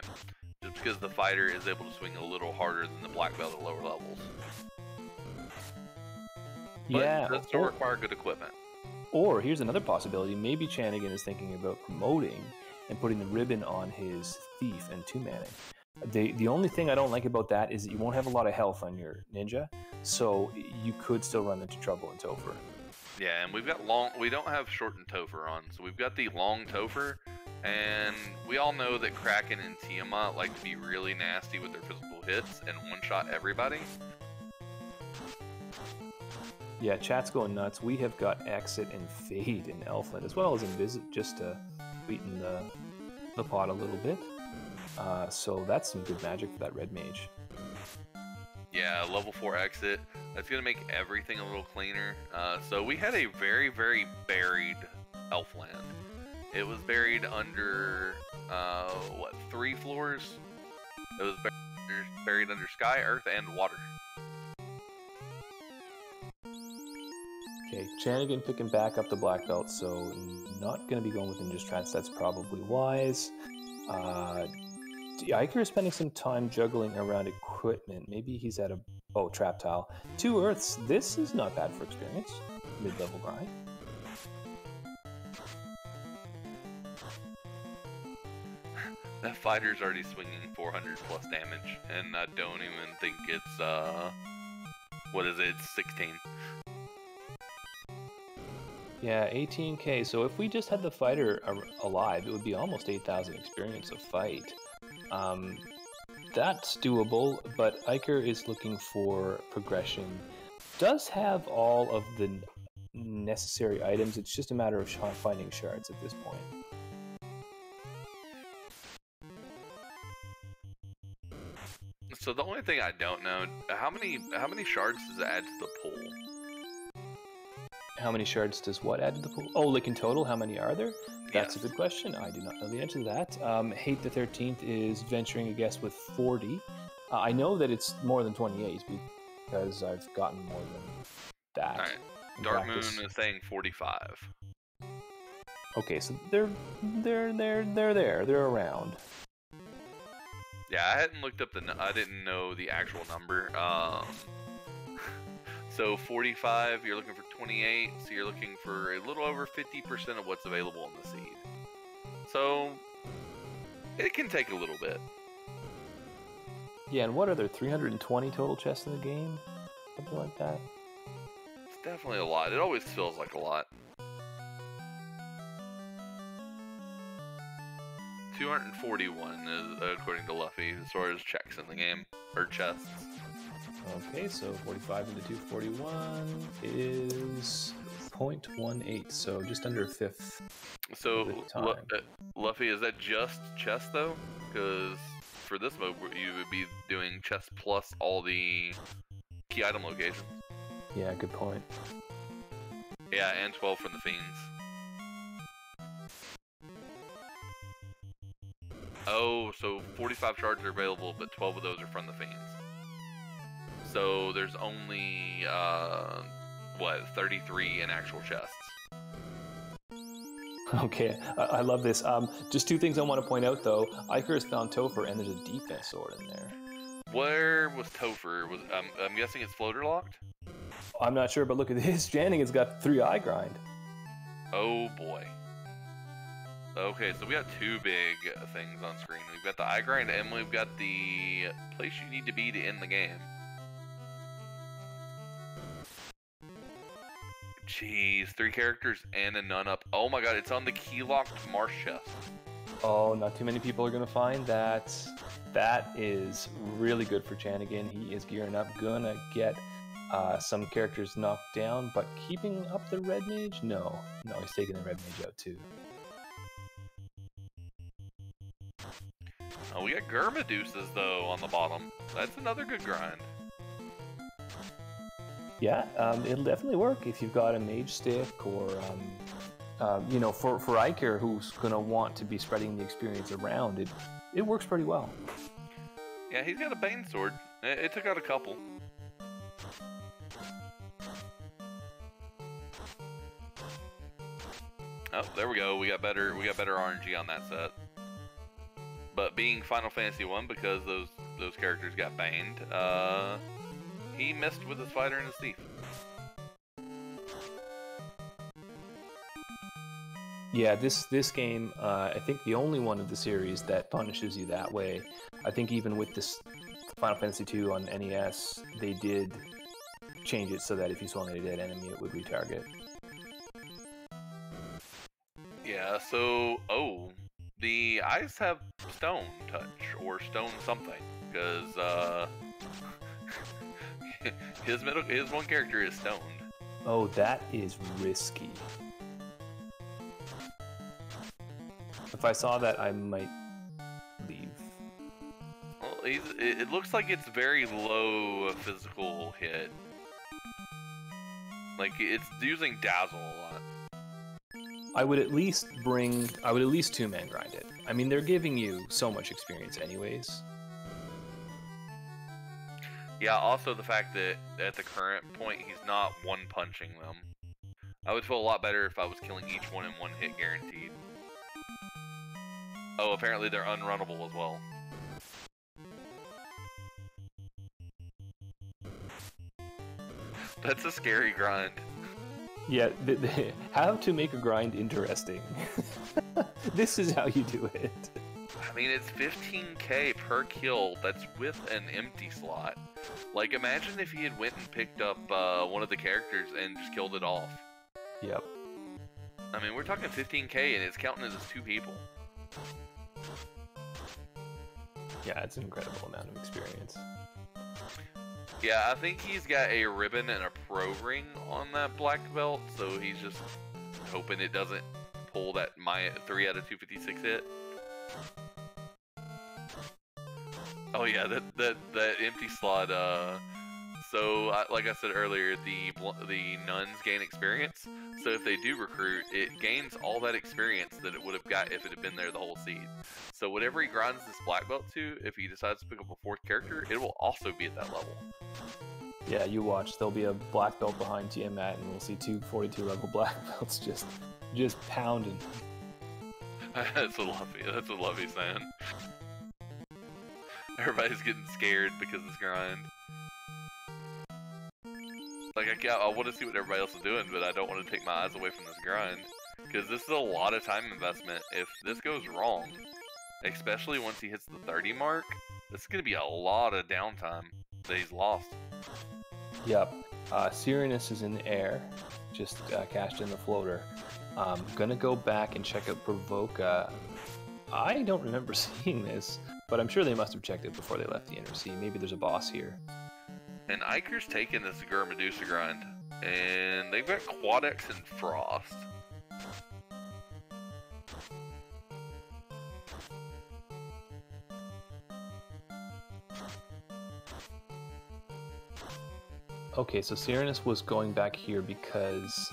Just because the fighter is able to swing a little harder than the black belt at lower levels. But yeah, it does still require good equipment. Or, here's another possibility, maybe Chanigan is thinking about promoting and putting the ribbon on his Thief and 2-manning. The only thing I don't like about that is that you won't have a lot of health on your ninja, so you could still run into trouble in Topher. Yeah, and we've got long. We don't have shortened Topher on, so we've got the long Topher, and we all know that Kraken and Tiamat like to be really nasty with their physical hits and one-shot everybody. Yeah, chat's going nuts. We have got Exit and Fade in Elfland, as well as Invisit, just to sweeten the pot a little bit. So that's some good magic for that red mage. Yeah, level 4 Exit. That's going to make everything a little cleaner. So we had a very, very buried Elfland. It was buried under, 3 floors? It was buried under sky, earth, and water. Okay, Chanigan picking back up the black belt, so not going to be going with ninja strats. That's probably wise. Iker is spending some time juggling around equipment. Maybe he's at a trap tile. 2 earths. This is not bad for experience. Mid-level grind. That fighter's already swinging 400 plus damage, and I don't even think it's what is it? It's 16. Yeah, 18k. So if we just had the fighter alive, it would be almost 8,000 experience of fight. That's doable, but Iker is looking for progression. Does have all of the necessary items. It's just a matter of finding shards at this point. So the only thing I don't know, how many shards does it add to the pool? How many shards does what add to the pool? Oh, like in total, how many are there? That's Yes. a good question. I do not know the answer to that. Hate the 13th is venturing a guess with 40. I know that it's more than 28 because I've gotten more than that. All right. in Dark practice. Moon is saying 45. Okay, so they're there. They're around. Yeah, I hadn't looked up I didn't know the actual number. So 45, you're looking for 28, so you're looking for a little over 50% of what's available in the seed. So it can take a little bit. Yeah, and what are there? 320 total chests in the game? Something like that. It's definitely a lot. It always feels like a lot. 241 is according to Luffy as far as checks in the game, or chests. Okay, so 45 into 241 is 0.18, so just under a fifth. So, With time. Luffy, is that just chest though? Because for this mode, you would be doing chest plus all the key item locations. Yeah, good point. Yeah, and 12 from the fiends. Oh, so 45 shards are available, but 12 of those are from the fiends. So there's only 33 in actual chests. Okay, I love this. Just 2 things I want to point out though. Iker has found Topher, and there's a defense sword in there. Where was Topher? I'm guessing it's floater locked? I'm not sure, but look at this. Janning's got 3 eye grind. Oh boy. Okay, so we got 2 big things on screen. We've got the eye grind, and we've got the place you need to be to end the game. Jeez, 3 characters and a nun up. Oh my god, it's on the key locked marsh chest. Oh, not too many people are going to find that. That is really good for Chanigan. He is gearing up, gonna get some characters knocked down, but keeping up the red mage? No, he's taking the red mage out too. Oh, we got Gurmaduces though on the bottom. That's another good grind. Yeah, it'll definitely work if you've got a mage stick or, for Iker, who's going to want to be spreading the experience around, it works pretty well. Yeah, he's got a Bane sword. It took out a couple. Oh, there we go. We got better RNG on that set. But being Final Fantasy 1, because those characters got banned, he missed with his fighter and his thief. Yeah, this game, I think the only one of the series that punishes you that way. I think even with this Final Fantasy II on NES, they did change it so that if you swung at a dead enemy, it would retarget. Yeah, so, the eyes have stone touch, or stone something, because, his one character is stoned. Oh, that is risky. If I saw that, I might leave. Well, it looks like it's very low physical hit. Like, it's using Dazzle a lot. I would at least two-man grind it. I mean, they're giving you so much experience anyways. Yeah, also the fact that at the current point, he's not one-punching them. I would feel a lot better if I was killing each one in one hit guaranteed. Oh, apparently they're unrunnable as well. That's a scary grind. Yeah, how to make a grind interesting. This is how you do it. I mean, it's 15k per kill. That's with an empty slot. Like, imagine if he had went and picked up one of the characters and just killed it off. Yep. I mean, we're talking 15k and it's counting as 2 people. Yeah, it's an incredible amount of experience. Yeah, I think he's got a ribbon and a pro ring on that black belt, so he's just hoping it doesn't pull that 3 out of 256 hit. Oh yeah, that empty slot. So like I said earlier, the nuns gain experience. So if they do recruit, it gains all that experience that it would have got if it had been there the whole seed. So whatever he grinds this black belt to, if he decides to pick up a 4th character, it will also be at that level. Yeah, you watch. There'll be a black belt behind Tiamat, and we'll see 2 42 level black belts just pounding. That's what Lovey's saying. Everybody's getting scared because of this grind. Like, I want to see what everybody else is doing, but I don't want to take my eyes away from this grind. Because this is a lot of time investment. If this goes wrong, especially once he hits the 30 mark, this is going to be a lot of downtime that he's lost. Yep. Cyrenus is in the air. Just cashed in the floater. Gonna go back and check out Provoca. I don't remember seeing this, but I'm sure they must have checked it before they left the Inner Sea. Maybe there's a boss here. And Iker's taking this Gur Medusa grind, and they've got Quadex and Frost. Okay, so Cyrenus was going back here because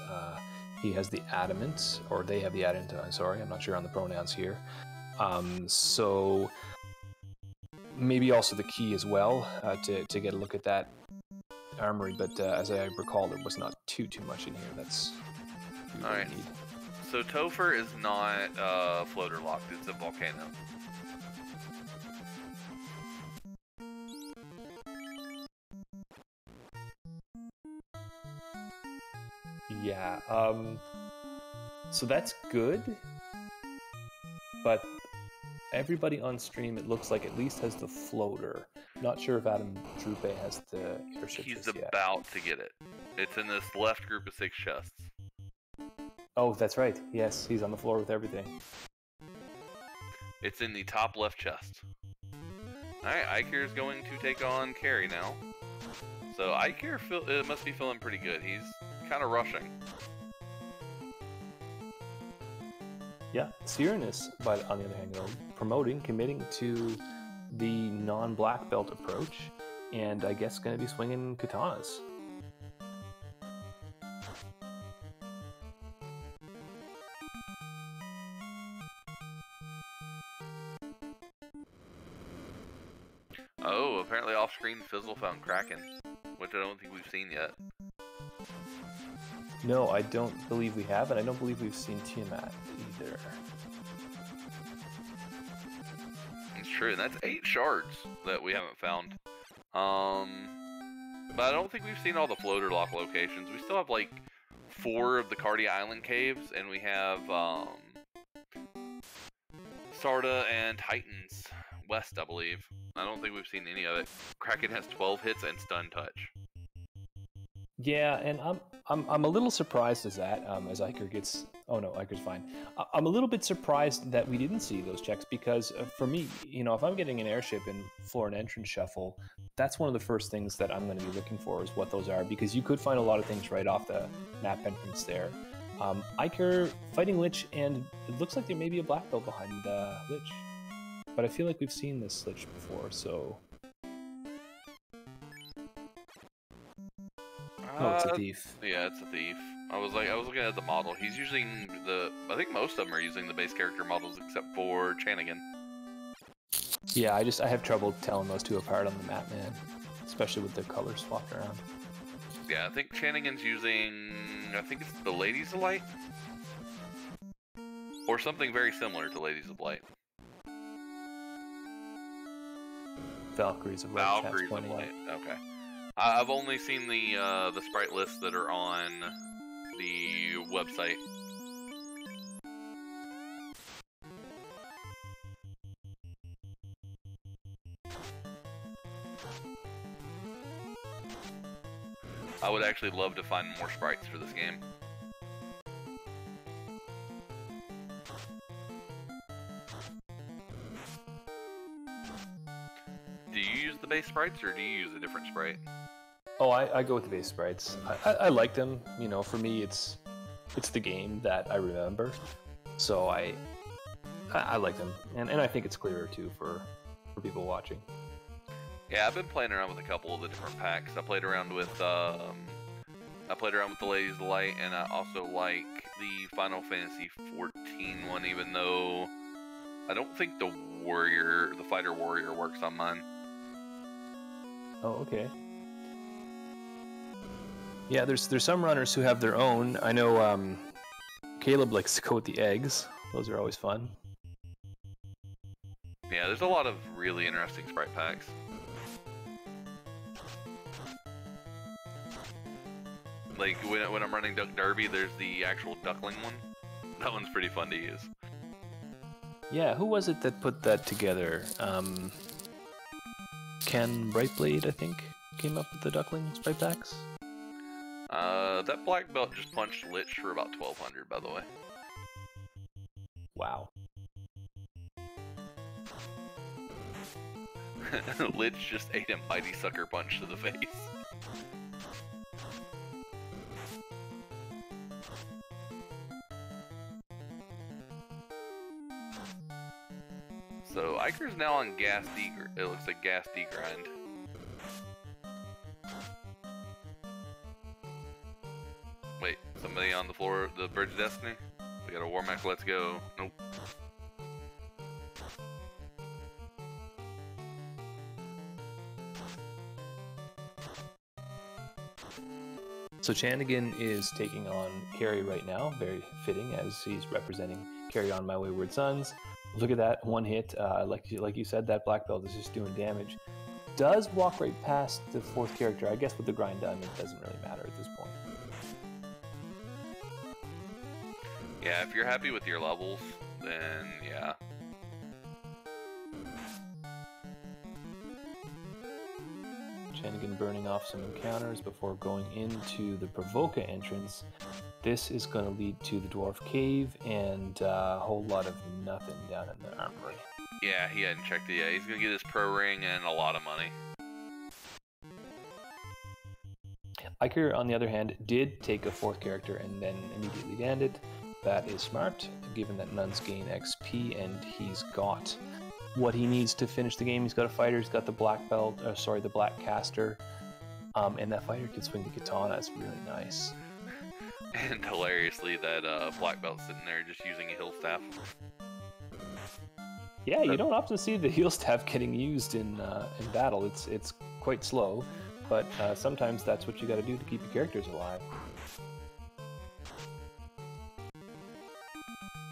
he has the adamant, or they have the adamant, sorry, I'm not sure on the pronouns here. So maybe also the key as well to get a look at that armory, but as I recall, there was not too much in here. That's all right. Need. So Topher is not floater locked; it's a volcano. Yeah. So that's good, but everybody on stream, it looks like, at least has the floater. Not sure if Adam Drupe has the airship. He's about to get it. It's in this left group of 6 chests. Oh, that's right. Yes, he's on the floor with everything. It's in the top left chest. Alright, Iker is going to take on Carrie now. So Iker must be feeling pretty good. He's kind of rushing. Yeah, Cyrenus, but on the other hand, committing to the non-black belt approach, and I guess going to be swinging katanas. Oh, apparently off-screen Fizzle found Kraken, which I don't think we've seen yet. No, I don't believe we have, and I don't believe we've seen Tiamat either. It's true, and that's 8 shards that we haven't found. But I don't think we've seen all the floater lock locations. We still have like 4 of the Cardi Island caves, and we have Sarda and Titans West, I believe. I don't think we've seen any of it. Kraken has 12 hits and stun touch. Yeah, and I'm a little surprised as Iker gets. Oh no, Iker's fine. I'm a little bit surprised that we didn't see those checks because for me, if I'm getting an airship in floor and entrance shuffle, that's one of the first things that I'm going to be looking for is what those are, because you could find a lot of things right off the map entrance there. Iker fighting Lich, and it looks like there may be a black belt behind Lich, but I feel like we've seen this Lich before, so. Oh, it's a thief. Yeah, it's a thief. I was looking at the model. He's using I think most of them are using the base character models except for Chanigan. Yeah, I have trouble telling those two apart on the map, man. Especially with the colors swapped around. Yeah, I think Chanigan's using, I think it's the Ladies of Light? Or something very similar to Ladies of Light. Valkyries of Light. Valkyries of Light, okay. I've only seen the sprite lists that are on the website. I would actually love to find more sprites for this game. Do you use the base sprites or do you use a different sprite? Oh, I go with the base sprites. I like them. For me, it's the game that I remember. So I like them, and I think it's clearer too for people watching. Yeah, I've been playing around with a couple of the different packs. I played around with the Ladies of the Light, and I also like the Final Fantasy 14 one, even though I don't think the Fighter Warrior works on mine. Oh, okay. Yeah, there's some runners who have their own. I know Caleb likes to go with the eggs. Those are always fun. Yeah, there's a lot of really interesting sprite packs. Like when I'm running Duck Derby, there's the actual duckling one. That one's pretty fun to use. Yeah, who was it that put that together? Ken Brightblade, I think, came up with the duckling sprite packs. That black belt just punched Lich for about 1200, by the way. Wow. Lich just ate a mighty sucker punch to the face. So Iker's now on gas D. It looks like gas D grind. Wait, somebody on the floor of the Bridge of Destiny? We got a Warmech, let's go. Nope. So Chanigan is taking on Carrie right now, very fitting as he's representing Carry On My Wayward Sons. Look at that, one hit. Like you said, that black belt is just doing damage. Does walk right past the fourth character. I guess with the grind done, it doesn't really matter at this point. Yeah, if you're happy with your levels, then yeah. Chanigan burning off some encounters before going into the Provoca entrance. This is going to lead to the Dwarf Cave and a whole lot of nothing down in the armory. Yeah, he hadn't checked it yet. He's going to get his pro ring and a lot of money. Iker, on the other hand, did take a fourth character and then immediately landed. That is smart, given that nuns gain XP and he's got what he needs to finish the game. He's got a fighter, he's got the black belt, the black caster, and that fighter can swing the katana. It's really nice. And hilariously, that black belt's sitting there just using a heal staff. Yeah, you don't often see the heal staff getting used in battle. It's quite slow, but sometimes that's what you got to do to keep your characters alive.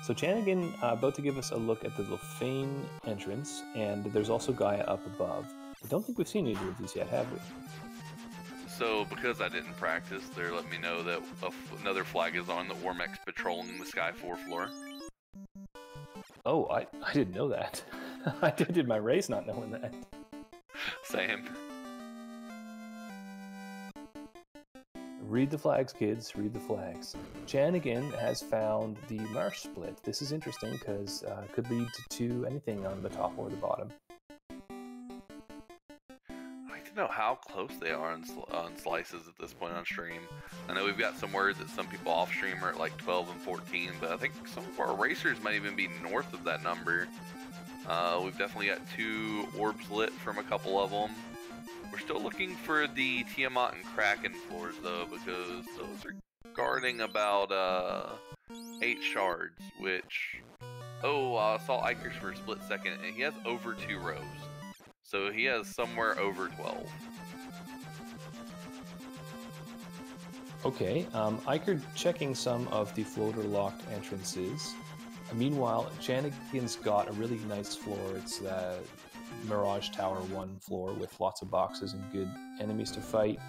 So Chanigan about to give us a look at the Lofane entrance, and there's also Gaia up above. I don't think we've seen either of these yet, have we? So, because I didn't practice, they're letting me know that another flag is on, that Warmech's patrolling the Sky 4 floor. Oh, I didn't know that. I did my race not knowing that. Same. Read the flags, kids. Read the flags. Chanigan has found the marsh split. This is interesting because it could lead to anything on the top or the bottom. I like to know how close they are on slices at this point on stream. I know we've got some words that some people off stream are at like 12 and 14, but I think some of our racers might even be north of that number. We've definitely got 2 orbs lit from a couple of them. We're still looking for the Tiamat and Kraken floors though, because those are guarding about 8 shards, which... Oh, I saw Ikers for a split second, and he has over 2 rows. So he has somewhere over 12. Okay, Iker checking some of the floater locked entrances. Meanwhile, Chanigan's got a really nice floor. It's the Mirage Tower 1 floor with lots of boxes and good enemies to fight.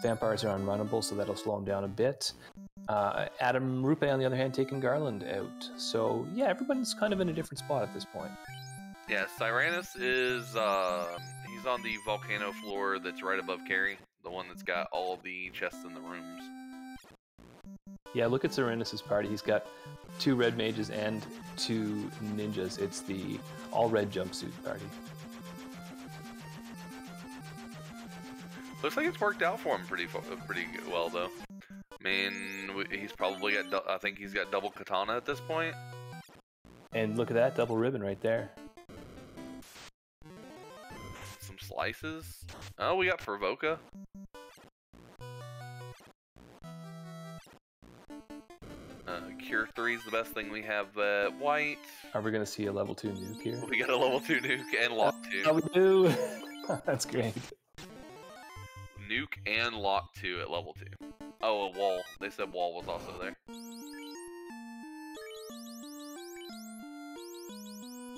Vampires are unrunnable, so that'll slow him down a bit. Adam Rupe, on the other hand, taking Garland out. So, yeah, everyone's kind of in a different spot at this point. Yeah, Cyranus is, he's on the volcano floor that's right above Carrie, the one that's got all the chests in the rooms. Yeah, look at Cyranus' party. He's got 2 red mages and 2 ninjas. It's the all-red jumpsuit party. Looks like it's worked out for him pretty well, though. I mean, he's probably got, I think he's got double katana at this point. And look at that, double ribbon right there. Some slices. Oh, we got Provoca. Cure 3 is the best thing we have. White. Are we going to see a level 2 nuke here? We got a level 2 nuke and lock 2. Oh, we do! That's great. Nuke and lock 2 at level 2. Oh, a wall. They said wall was also there.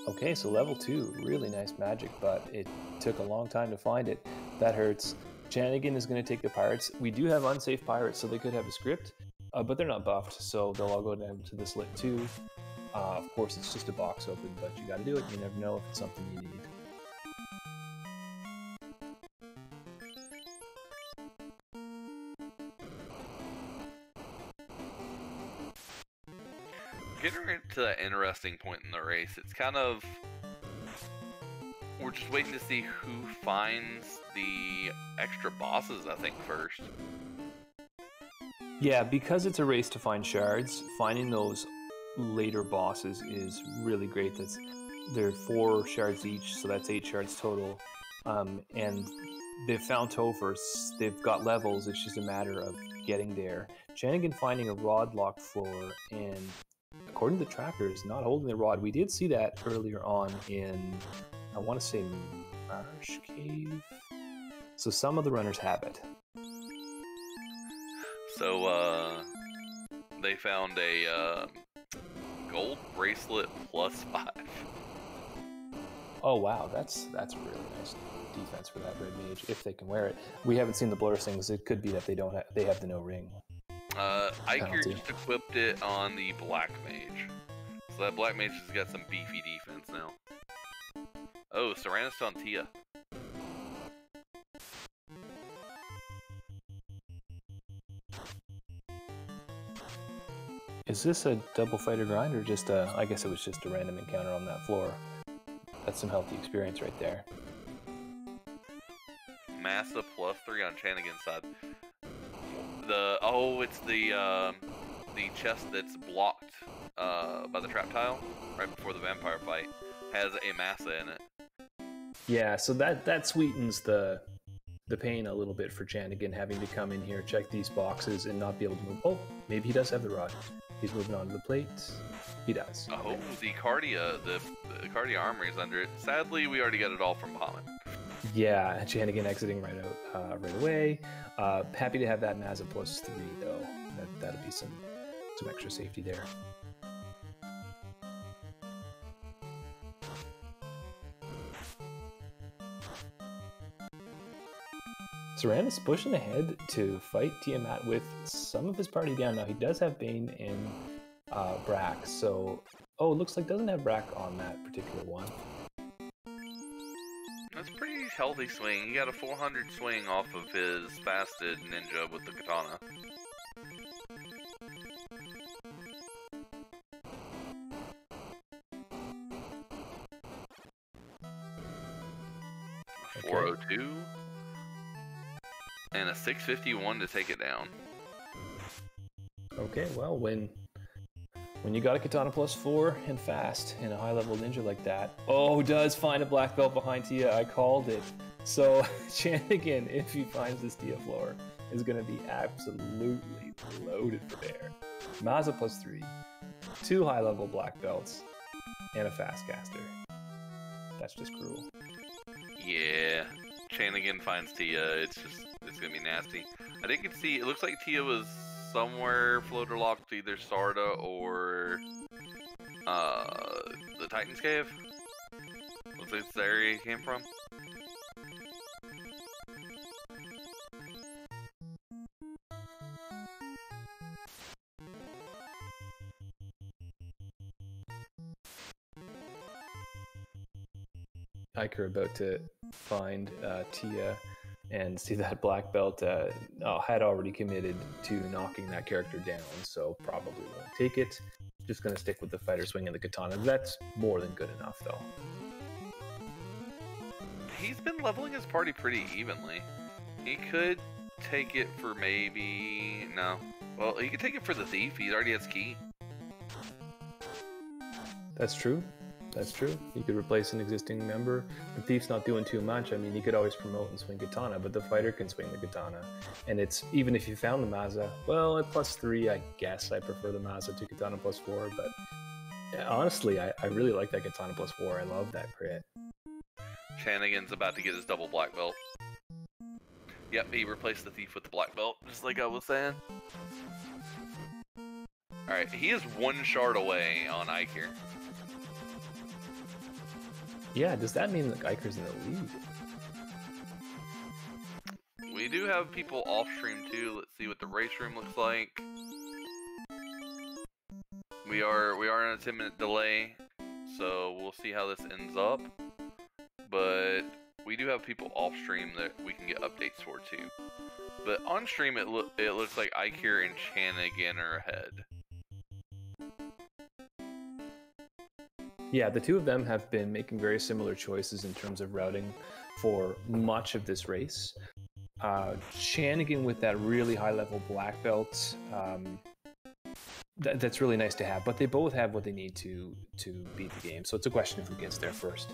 Okay, so level 2, really nice magic, but it took a long time to find it. That hurts. Chanigan is going to take the pirates. We do have unsafe pirates, so they could have a script, but they're not buffed, so they'll all go down to the slit too. Of course, it's just a box open, but you got to do it. You never know if it's something you need. Getting to that interesting point in the race, it's kind of... We're just waiting to see who finds the extra bosses, I think, first. Yeah, because it's a race to find shards, finding those later bosses is really great. They're 4 shards each, so that's 8 shards total. And they've found Topher, they've got levels, it's just a matter of getting there. Chanigan finding a rod locked floor, and according to the trackers, not holding the rod. We did see that earlier on in, I want to say, Marsh Cave? So some of the runners have it. So, they found a gold bracelet +5. Oh wow, that's a really nice defense for that red mage if they can wear it. We haven't seen the blur things. It could be that they have the no ring. Iker just equipped it on the black mage, so that black mage has got some beefy defense now. Oh, Cyranus on Tia. Is this a double fighter grind or just a, I guess it was just a random encounter on that floor. That's some healthy experience right there. Massa +3 on Chanigan's side. It's the chest that's blocked by the trap tile right before the vampire fight has a Massa in it. Yeah, so that sweetens the pain a little bit for Chanigan having to come in here, check these boxes, and not be able to move. Oh, maybe he does have the rod. He's moving on to the plate. He does. Oh, okay. The Cardia armory is under it. Sadly, we already got it all from Bahamut. Yeah, Chanigan exiting right away. Happy to have that Mazza +3 though. That'll be some extra safety there. Cyranus pushing ahead to fight Tiamat with some of his party down. Now he does have Bane and Brack, so Oh, it looks like doesn't have rack on that particular one. That's a pretty healthy swing. He got a 400 swing off of his fasted ninja with the katana. Okay. 402 and a 651 to take it down. Okay, well, when you got a katana +4 and fast in a high-level ninja like that, oh, does find a black belt behind Tia. I called it. So Chanigan, if he finds this Tia floor, is going to be absolutely loaded for bear. Maza +3, 2 high-level black belts, and a fast caster. That's just cruel. Yeah, Chanigan finds Tia. It's gonna be nasty. I didn't get to see. It looks like Tia was somewhere floater locked to either Sarda or the Titan's Cave. Looks like it's the area he came from. Iker about to find Tia and see that black belt had already committed to knocking that character down, so probably won't take it. Just going to stick with the fighter swing and the katana. That's more than good enough, though. He's been leveling his party pretty evenly. He could take it for maybe... No. Well, he could take it for the thief. He already has key. That's true. That's true. He could replace an existing member. The thief's not doing too much. I mean, he could always promote and swing katana, but the fighter can swing the katana. And it's, even if you found the Maza, well, at +3, I guess I prefer the Maza to katana +4, but honestly, I really like that katana +4. I love that crit. Chanigan's about to get his double black belt. Yep, he replaced the thief with the black belt, just like I was saying. Alright, he is 1 shard away on Iker. Yeah, does that mean that Iker's in the lead? We do have people off stream too. Let's see what the race room looks like. We are in a 10-minute delay, so we'll see how this ends up. But we do have people off stream that we can get updates for too. But on stream, it looks like Iker and Chanigan are ahead. Yeah, the two of them have been making very similar choices in terms of routing for much of this race. Chanigan with that really high-level black belt, that's really nice to have, but they both have what they need to beat the game, so it's a question of who gets there first.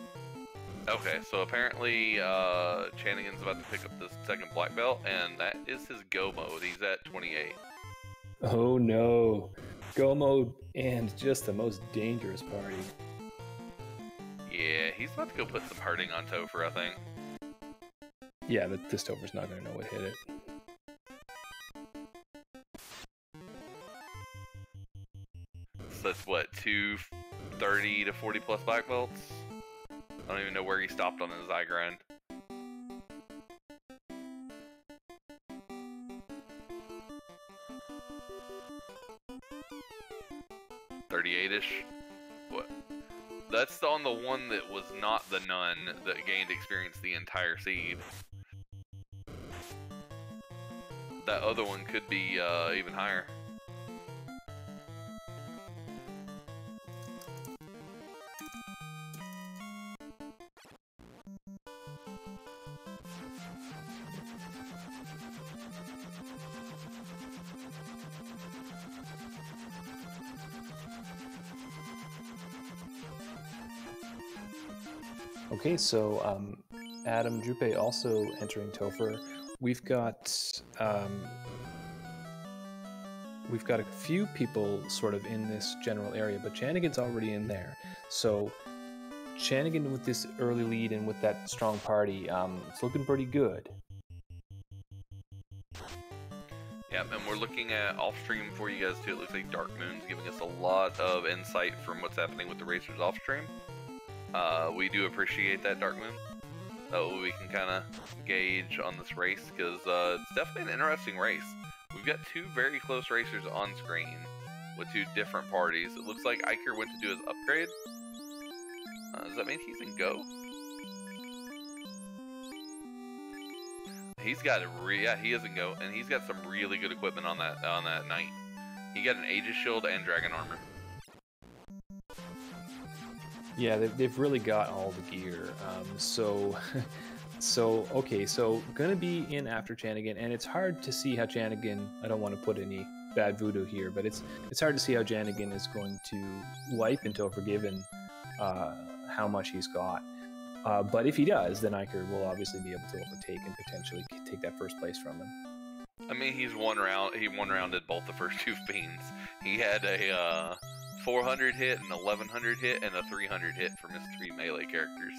Okay, so apparently Chanigan's about to pick up the second black belt, and that is his go mode. He's at 28. Oh no, go mode and just the most dangerous party. Yeah, he's about to go put some hurting on Topher, I think. Yeah, this Topher's not going to know what hit it. So that's what, 230 to 40 plus black belts? I don't even know where he stopped on his eye grind. $38-ish. What? That's on the one that was not the nun that gained experience the entire seed. That other one could be even higher. Okay, so Adam Drupe also entering Topher. We've got a few people sort of in this general area, but Chanigan's already in there. So Chanigan with this early lead and with that strong party, it's looking pretty good. Yeah, and we're looking at off-stream for you guys too. It looks like Dark Moon's giving us a lot of insight from what's happening with the racers off-stream. We do appreciate that, Dark Moon. That way we can kind of gauge on this race, because it's definitely an interesting race. We've got two very close racers on screen. with 2 different parties. It looks like Iker went to do his upgrade. Does that mean he's in go? He's got yeah, he is in go, and he's got some really good equipment on that knight. He got an Aegis shield and dragon armor. Yeah, they've really got all the gear. Okay, so gonna be in after Chanigan, and it's hard to see how Chanigan. I don't want to put any bad voodoo here, but it's hard to see how Chanigan is going to wipe until Forgiven how much he's got. But if he does, then Iker will obviously be able to overtake and potentially take that first place from him. I mean, he one-rounded both the first 2 fiends. He had a 400 hit, an 1100 hit, and a 300 hit from his 3 melee characters.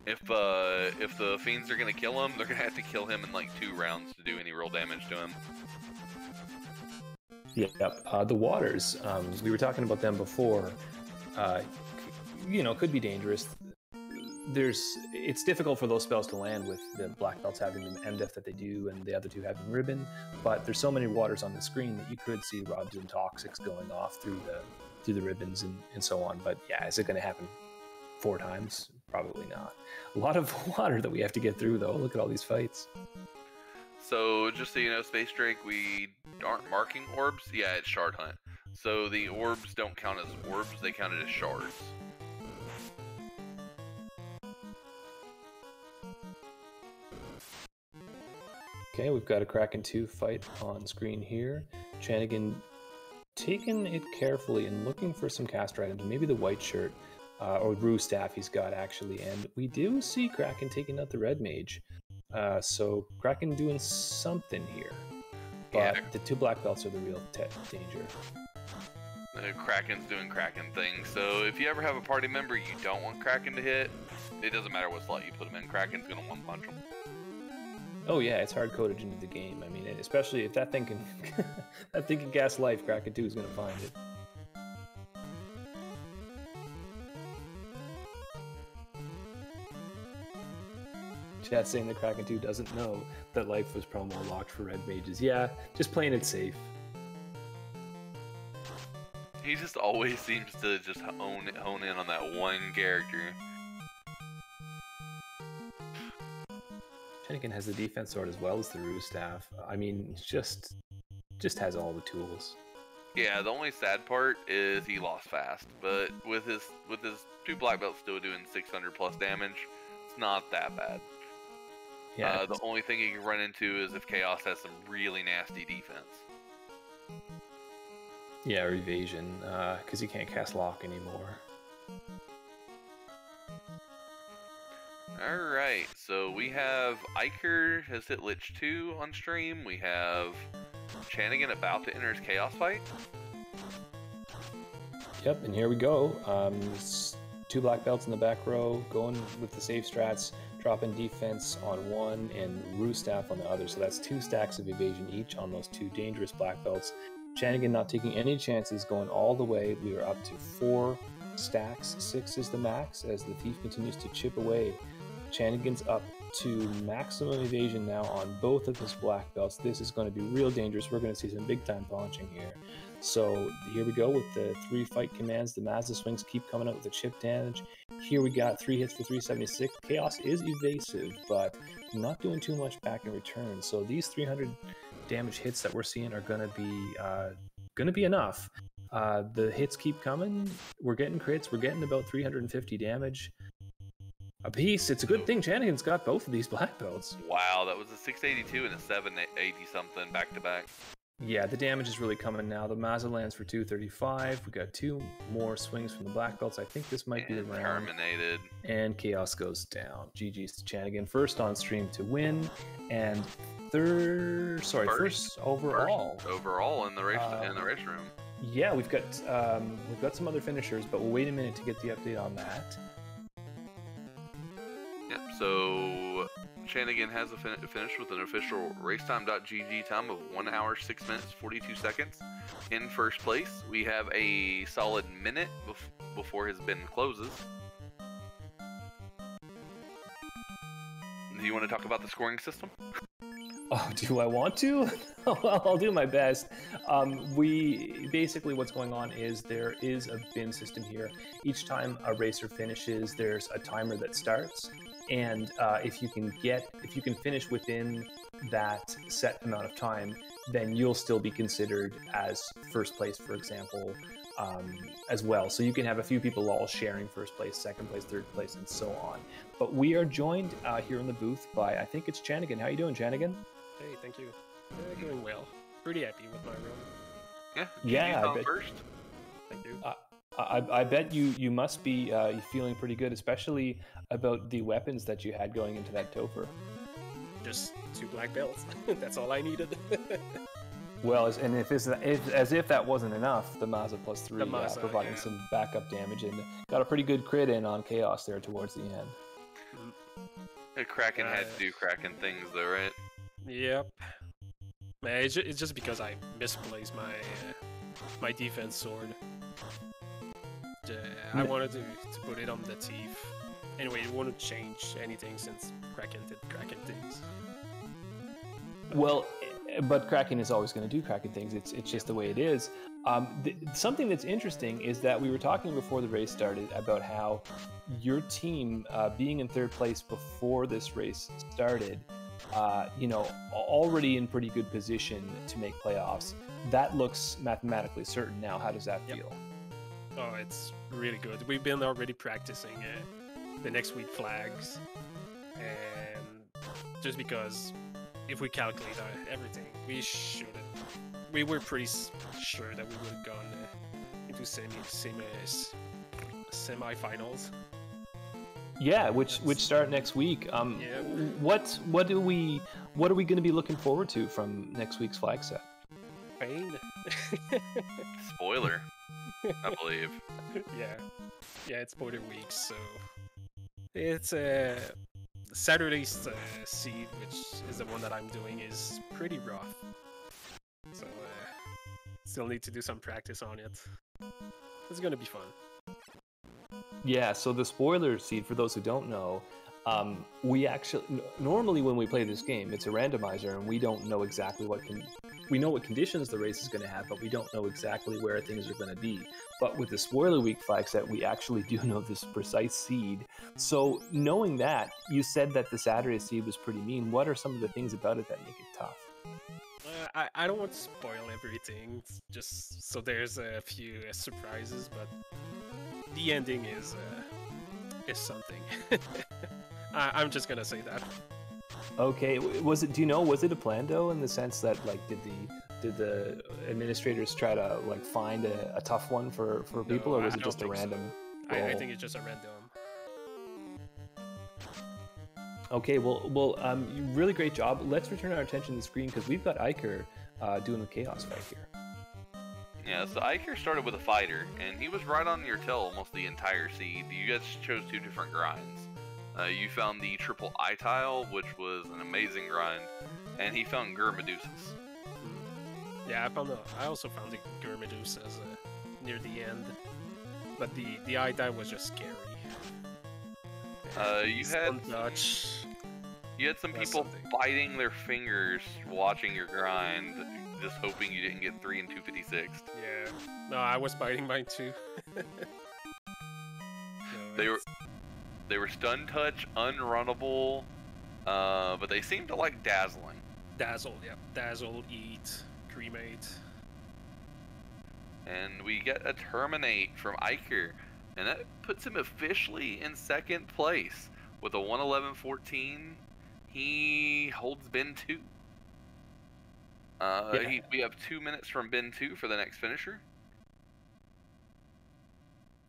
If the fiends are gonna kill him, they're gonna have to kill him in like 2 rounds to do any real damage to him. Yep. The waters. We were talking about them before. Could be dangerous. It's difficult for those spells to land with the black belts having the MDef that they do and the other 2 having ribbon, but there's so many waters on the screen that you could see rubs and toxics going off through the ribbons and so on. But yeah, is it going to happen 4 times? Probably not. A lot of water that we have to get through, though. Look at all these fights. So just so you know, Space Drake, we aren't marking orbs. Yeah, it's Shard Hunt. So the orbs don't count as orbs, they count it as shards. Okay, we've got a Kraken 2 fight on screen here. Chanigan taking it carefully and looking for some caster items, maybe the white shirt or Rue staff he's got actually, and we do see Kraken taking out the red mage. So Kraken doing something here, but yeah, the 2 black belts are the real danger. Kraken's doing Kraken things, so if you ever have a party member you don't want Kraken to hit, it doesn't matter what slot you put him in, Kraken's gonna one-punch him. Oh yeah, it's hard-coded into the game. I mean, especially if that thing can cast life, Kraken 2 is gonna find it. Chat saying that Kraken 2 doesn't know that life was promo locked for red mages. Yeah, just playing it safe. He just always seems to just hone in on that one character. Chanigan has the defense sword as well as the Rue staff. I mean, just has all the tools. Yeah, the only sad part is he lost fast, but with his 2 black belts still doing 600 plus damage, it's not that bad. Yeah, the only thing he can run into is if Chaos has some really nasty defense. Yeah, or evasion, because he can't cast lock anymore. Alright, so we have Iker has hit Lich 2 on stream. We have Chanigan about to enter his Chaos fight. Yep, and here we go. 2 black belts in the back row, going with the safe strats, dropping defense on one and Rue staff on the other. So that's 2 stacks of evasion each on those 2 dangerous black belts. Chanigan not taking any chances, going all the way. We are up to 4 stacks. 6 is the max as the thief continues to chip away. Chanigan's up to maximum evasion now on both of his black belts. This is going to be real dangerous. We're going to see some big time punching here. So here we go with the 3 fight commands. The Mazda swings keep coming out with the chip damage. Here we got 3 hits for 376. Chaos is evasive, but not doing too much back in return. So these 300 damage hits that we're seeing are going to be enough. The hits keep coming. We're getting crits. We're getting about 350 damage a piece. It's a good thing Chanigan's got both of these black belts. Wow, that was a 682 and a 780 something back to back. Yeah, the damage is really coming now. The Mazda lands for 235. We got 2 more swings from the black belts. I think this might be the round. Terminated. And Chaos goes down. GG's to Chanigan. First on stream to win, and first overall. First overall in the race room. Yeah, we've got some other finishers, but we'll wait a minute to get the update on that. Yep. So Chanigan has finished with an official racetime.gg time of 1 hour 6 minutes 42 seconds. In first place, we have a solid minute before his bin closes. Do you want to talk about the scoring system? Oh, do I want to? Well, I'll do my best. We basically, what's going on is there is a bin system here. Each time a racer finishes, there's a timer that starts, and if you can finish within that set amount of time, then you'll still be considered as first place, for example, as well. So you can have a few people all sharing first place, second place, third place, and so on. But we are joined here in the booth by, I think it's Chanigan. How you doing, Chanigan? Hey, thank you. Going well. Pretty happy with my run. Yeah. I bet, first. Thank you. I bet you must be feeling pretty good, especially about the weapons that you had going into that Topher. Just 2 black belts. That's all I needed. Well, and as if that wasn't enough, the Maza +3 providing yeah. some backup damage and got a pretty good crit in on Chaos there towards the end. Kraken had to do Kraken things though, right? Yep. Man, it's just because I misplaced my defense sword. I wanted to put it on the teeth. Anyway, it wouldn't change anything since Kraken did Kraken things. Well, but Kraken is always going to do Kraken things. It's just the way it is. Something that's interesting is that we were talking before the race started about how your team being in third place before this race started, already in pretty good position to make playoffs. That looks mathematically certain now. How does that feel? Oh, it's really good. We've been already practicing the next week flags, and just because if we calculate everything, we were pretty sure that we would have gone into semi-finals. Yeah, which start next week. What are we going to be looking forward to from next week's flag set? Pain. Spoiler, I believe. Yeah, it's spoiler week, so it's Saturday's seed, which is the one that I'm doing, is pretty rough. So still need to do some practice on it. It's gonna be fun. Yeah, so the spoiler seed, for those who don't know, we actually normally when we play this game, it's a randomizer, and we don't know exactly we know what conditions the race is going to have, but we don't know exactly where things are going to be. But with the spoiler week flag set, we actually do know this precise seed. So knowing that, you said that the Saturday seed was pretty mean. What are some of the things about it that make it tough? I don't want to spoil everything, just so there's a few surprises, but the ending is something. I'm just gonna say that. Okay, was it a plan though, in the sense that did the administrators try to find a tough one for people, or was it just a random? So. I think it's just a random. Okay, well, really great job. Let's return our attention to the screen because we've got Iker doing the Chaos fight here. Yeah, so Iker started with a fighter, and he was right on your tail almost the entire seed. You guys chose 2 different grinds. You found the triple eye tile, which was an amazing grind, and he found Gur Medusas. Yeah, I also found the Gur Medusas near the end, but the eye tile was just scary. You had some people biting their fingers watching your grind, just hoping you didn't get 3 and 256. Yeah, no, I was biting mine too. They were stun touch, unrunnable, but they seemed to like dazzling. Dazzle, yeah. Dazzle, eat, cremate. And we get a terminate from Iker, and that puts him officially in 2nd place with a 111.14. He holds bin 2. We have 2 minutes from bin 2 for the next finisher.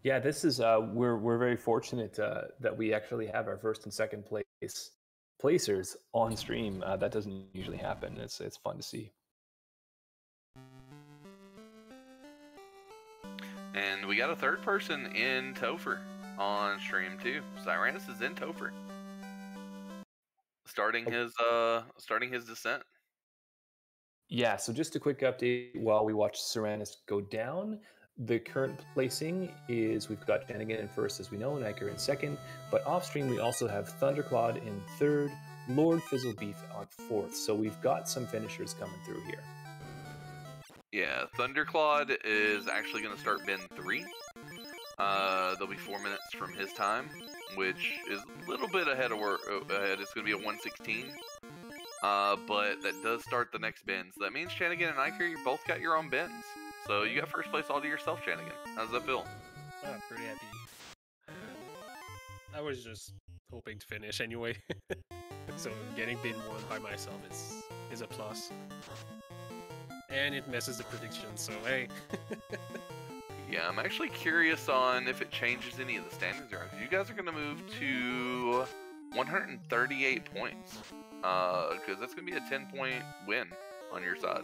Yeah, this is we're very fortunate that we actually have our 1st and 2nd placers on stream. That doesn't usually happen. It's fun to see. And we got a 3rd person in Topher on stream too. Cyranus is in Topher, starting his descent. Yeah, so just a quick update while we watch Cyranus go down. The current placing is we've got Janigan in 1st, as we know, and Iker in 2nd. But off stream, we also have Thunderclad in 3rd, Lord Fizzlebeef on 4th. So we've got some finishers coming through here. Yeah, Thunderclawed is actually going to start bin 3. There'll be 4 minutes from his time, which is a little bit ahead of ahead. It's going to be a 1:16. But that does start the next bin. So that means Shanigan and Iker, you both got your own bins. So you got first place all to yourself, Shanigan. How does that feel? I'm pretty happy. I was just hoping to finish anyway. So getting bin 1 by myself is a plus. And it messes the prediction, so hey. Yeah, I'm actually curious on if it changes any of the standings there. You guys are going to move to 138 points. Because that's going to be a 10-point win on your side.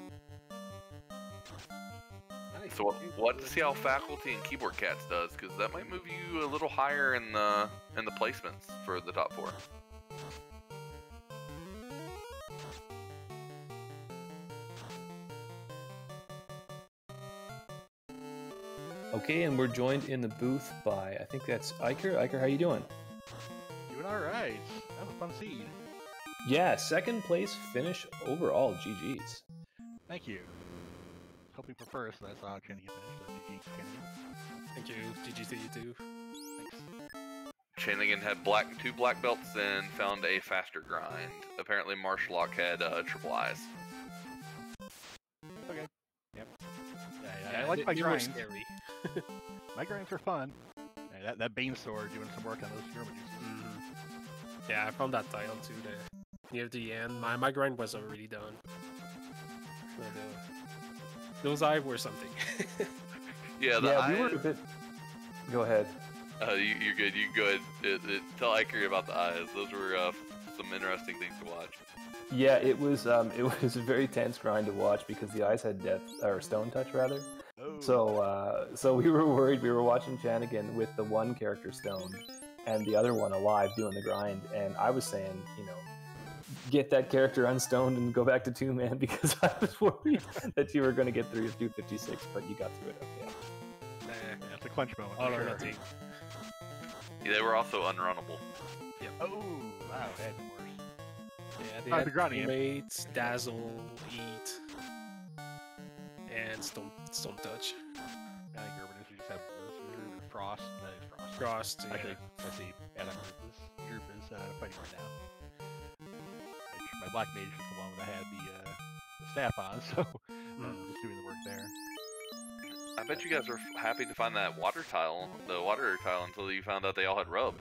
Nice. So we'll have to see how Faculty and Keyboard Cats does, because that might move you a little higher in the placements for the top 4. Okay, and we're joined in the booth by, I think that's Iker. Iker, how you doing? Doing all right. That was a fun seed. Yeah, 2nd place finish overall. GG's. Thank you. Hoping for first, but I saw Kenny get finished. So GG, Kenny. Thank you. GG to you too. Thanks. Shanigan had 2 black belts and found a faster grind. Apparently Marshlock had triple eyes. Okay. Yep. Yeah, I like my they were grinds. scary. My grinds are fun. Yeah, that Bane sword doing some work on those skirmishes. Yeah, I found that tile too near the end. My grind was already done. But, those eyes were something. Yeah, the we were a bit... Go ahead. You're good. You good. Tell Iker about the eyes. Those were some interesting things to watch. Yeah, it was a very tense grind to watch because the eyes had stone touch rather. Oh. So we were worried. We were watching Shanigan with the one character stoned and the other one alive doing the grind, and I was saying, get that character unstoned and go back to 2-man because I was worried that you were going to get through 256, but you got through it okay. Yeah, it's a clinch moment. All for or sure. nothing. Yeah, they were also unrunnable. Oh, wow, that had been worse. Yeah, they How's had the grinding? Mates, Dazzle, Eat, and Stone Touch. I think urban is we just have Blizzard or Frost. That is Frost. Frost, yeah. Actually, let's see. Adam group is fighting right now. Which my black mage was the one that had the staff on, so just doing the work there. I bet you guys were happy to find that water tile, the water tile, until you found out they all had rub.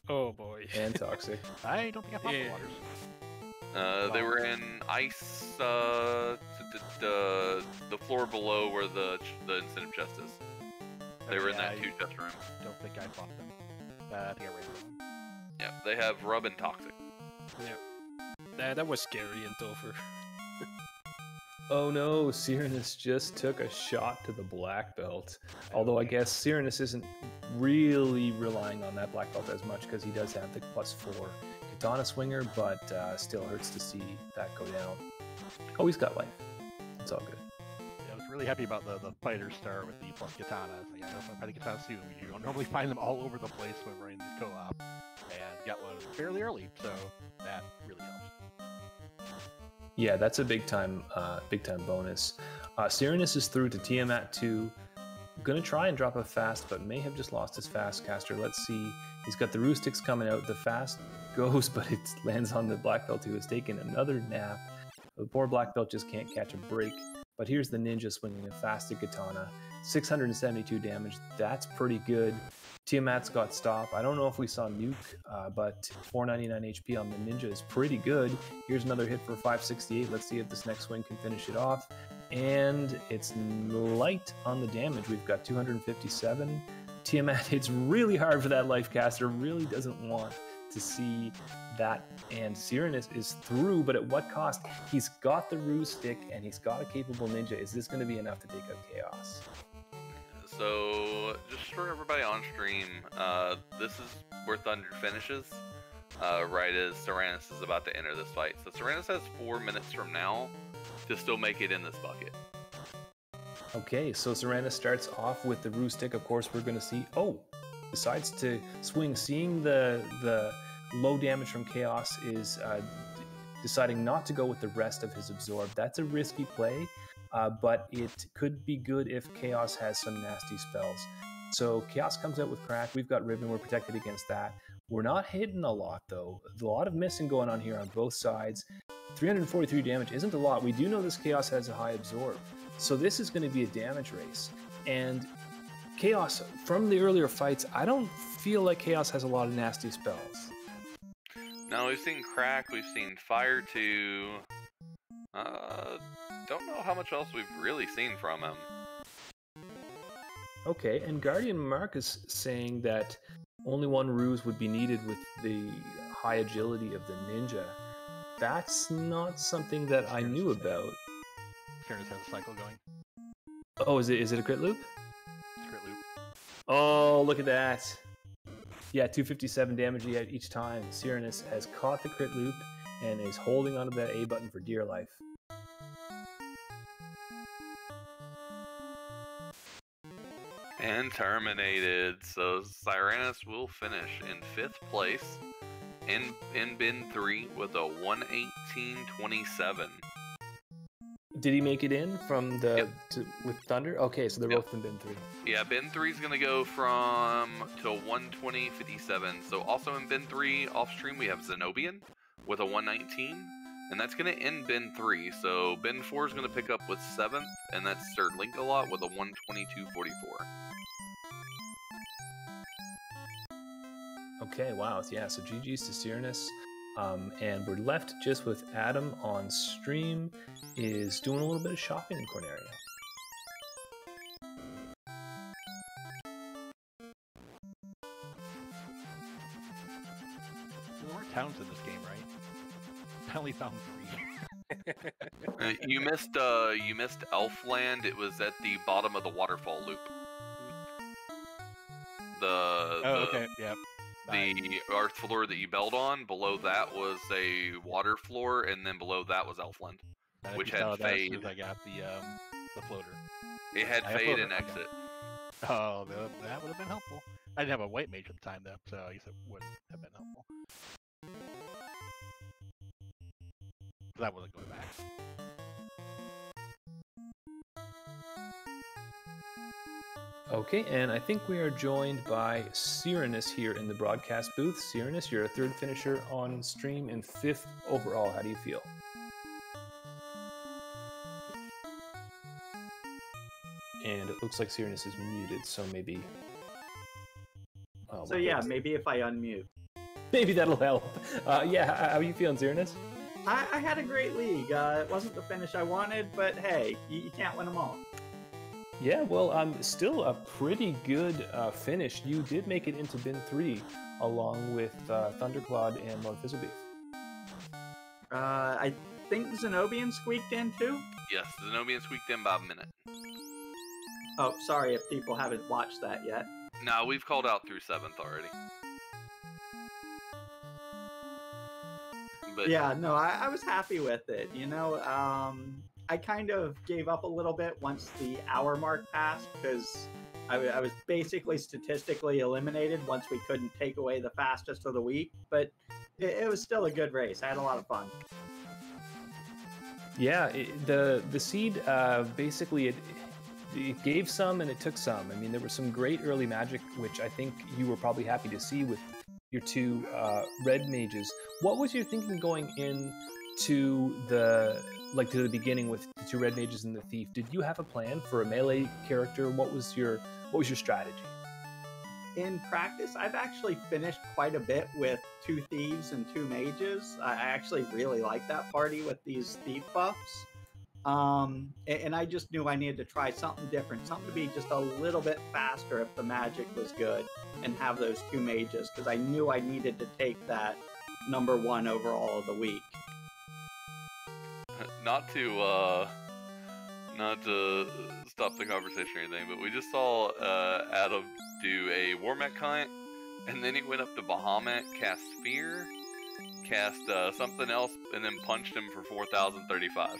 Oh boy. And toxic. I don't think I found the Yeah. waters. They were in ice, the floor below where the incentive chest is. They were in that 2 chest room. Don't think I bought them. I think I ran them. Yeah, they have rub and toxic. Yeah. That was scary in Topher. Oh no, Cyranus just took a shot to the black belt. Although I guess Cyranus isn't really relying on that black belt as much because he does have the +4 katana swinger, but still hurts to see that go down. Oh, he's got life. It's all good. Yeah, I was really happy about the fighter star with the plus katana. I was like, I don't know if I'm fighting katana soon. You don't normally find them all over the place when we're in these co-op. And got one fairly early, so that really helps. Yeah, that's a big time bonus. Cyranus is through to Tiamat 2. Gonna try and drop a fast, but may have just lost his fast caster. Let's see. He's got the Rustics coming out. The fast goes, but it lands on the black belt who has taken another nap. The poor black belt just can't catch a break. But here's the ninja swinging a fasted katana. 672 damage. That's pretty good. Tiamat's got stop. I don't know if we saw nuke, but 499 HP on the ninja is pretty good. Here's another hit for 568. Let's see if this next swing can finish it off. And it's light on the damage. We've got 257. Tiamat hits really hard for that life caster. Really doesn't want to see that. And Cyranus is through, but at what cost? He's got the ruse stick and he's got a capable ninja. Is this going to be enough to take out Chaos? So, just for everybody on stream, this is where Thunder finishes, right as Cyranus is about to enter this fight. So Cyranus has 4 minutes from now to still make it in this bucket. Okay, so Cyranus starts off with the ruse stick. Of course, we're going to see... Oh! Decides to swing. Seeing the low damage from Chaos is deciding not to go with the rest of his absorb. That's a risky play, but it could be good if Chaos has some nasty spells. So Chaos comes out with Crack. We've got Riven. We're protected against that. We're not hitting a lot, though. A lot of missing going on here on both sides. 343 damage isn't a lot. We do know this Chaos has a high absorb. So this is going to be a damage race. And Chaos, from the earlier fights, I don't feel like Chaos has a lot of nasty spells. No, we've seen Crack, we've seen Fire 2. Don't know how much else we've really seen from him. Okay, and Guardian Mark is saying that only one ruse would be needed with the high agility of the ninja. That's not something that I knew about. Kieran has a cycle going. Oh, is it a crit loop? It's crit loop. Oh, look at that. Yeah, 257 damage each time. Cyranus has caught the crit loop and is holding onto that A button for dear life. And terminated. So Cyranus will finish in 5th place in bin 3 with a 118.27. Did he make it in from the Yep. with Thunder? Okay, so they're Yep. both in bin 3. Yeah, bin 3 is going to go from to 120.57. So also in bin 3 off stream we have Zenobian with a 119, and that's going to end bin 3. So bin 4 is going to pick up with 7th, and that's Sir Link-A-Lot with a 122.44. Okay, wow. Yeah, so GG's to Cyranus. And we're left just with Adam on stream, is doing a little bit of shopping in Corneria. There weren't towns in this game, right? I only found 3. You missed Elfland. It was at the bottom of the waterfall loop. Okay, yeah. The earth floor that you bailed on, below that was a water floor, and then below that was Elfland, which had fade. As I got the floater. It had I have fade and floater, exit. Oh, that would have been helpful. I didn't have a white mage at the time, though, so I guess it wouldn't have been helpful. That wasn't going back. Okay, and I think we are joined by Cyranus here in the broadcast booth. Cyranus, you're a 3rd finisher on stream and 5th overall. How do you feel? And it looks like Cyranus is muted, so maybe... Oh, So yeah, maybe if I unmute. maybe that'll help. Yeah, how are you feeling, Cyranus? I had a great league. It wasn't the finish I wanted, but hey, you can't win them all. Yeah, well, still a pretty good finish. You did make it into bin 3 along with Thunderclad and Lord Fizzlebeef. I think Zenobian squeaked in too. Yes, Zenobian squeaked in by a minute. Oh, sorry if people haven't watched that yet. No, we've called out through 7th already. But Yeah, no, I was happy with it. You know, I kind of gave up a little bit once the hour mark passed because I was basically statistically eliminated once we couldn't take away the fastest of the week. But it was still a good race. I had a lot of fun. Yeah, the seed basically it gave some and it took some. I mean, there was some great early magic, which I think you were probably happy to see with your 2 red mages. What was your thinking going in to the beginning with the 2 red mages and the thief? Did you have a plan for a melee character? What was your strategy? In practice, I've actually finished quite a bit with 2 thieves and 2 mages. I actually really like that party with these thief buffs. And I just knew I needed to try something different, something to be just a little bit faster if the magic was good, and have those 2 mages, because I knew I needed to take that number 1 overall of the week. not to stop the conversation or anything, but we just saw Adam do a War Mech Hunt, and then he went up to Bahamut, cast Fear, cast something else, and then punched him for 4,035.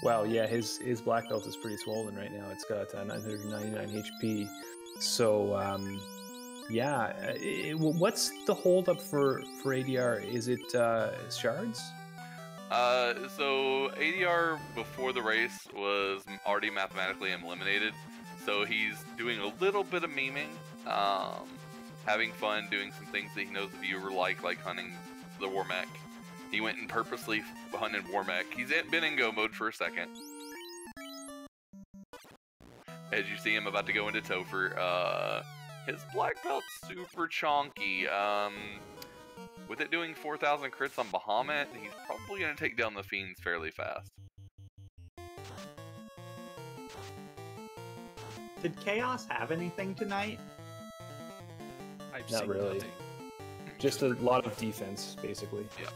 Wow, yeah, his black belt is pretty swollen right now. It's got 999 HP. So Yeah. What's the holdup for ADR? Is it shards? So ADR before the race was already mathematically eliminated, so he's doing a little bit of memeing, having fun, doing some things that he knows the viewer like hunting the war mech. He went and purposely hunted war mech. He's been in go mode for a second. As you see him about to go into Topher, his black belt's super chonky. With it doing 4,000 crits on Bahamut, he's probably going to take down the Fiends fairly fast. Did Chaos have anything tonight? I've Not seen really. nothing. Just a lot of defense, basically. Yeah.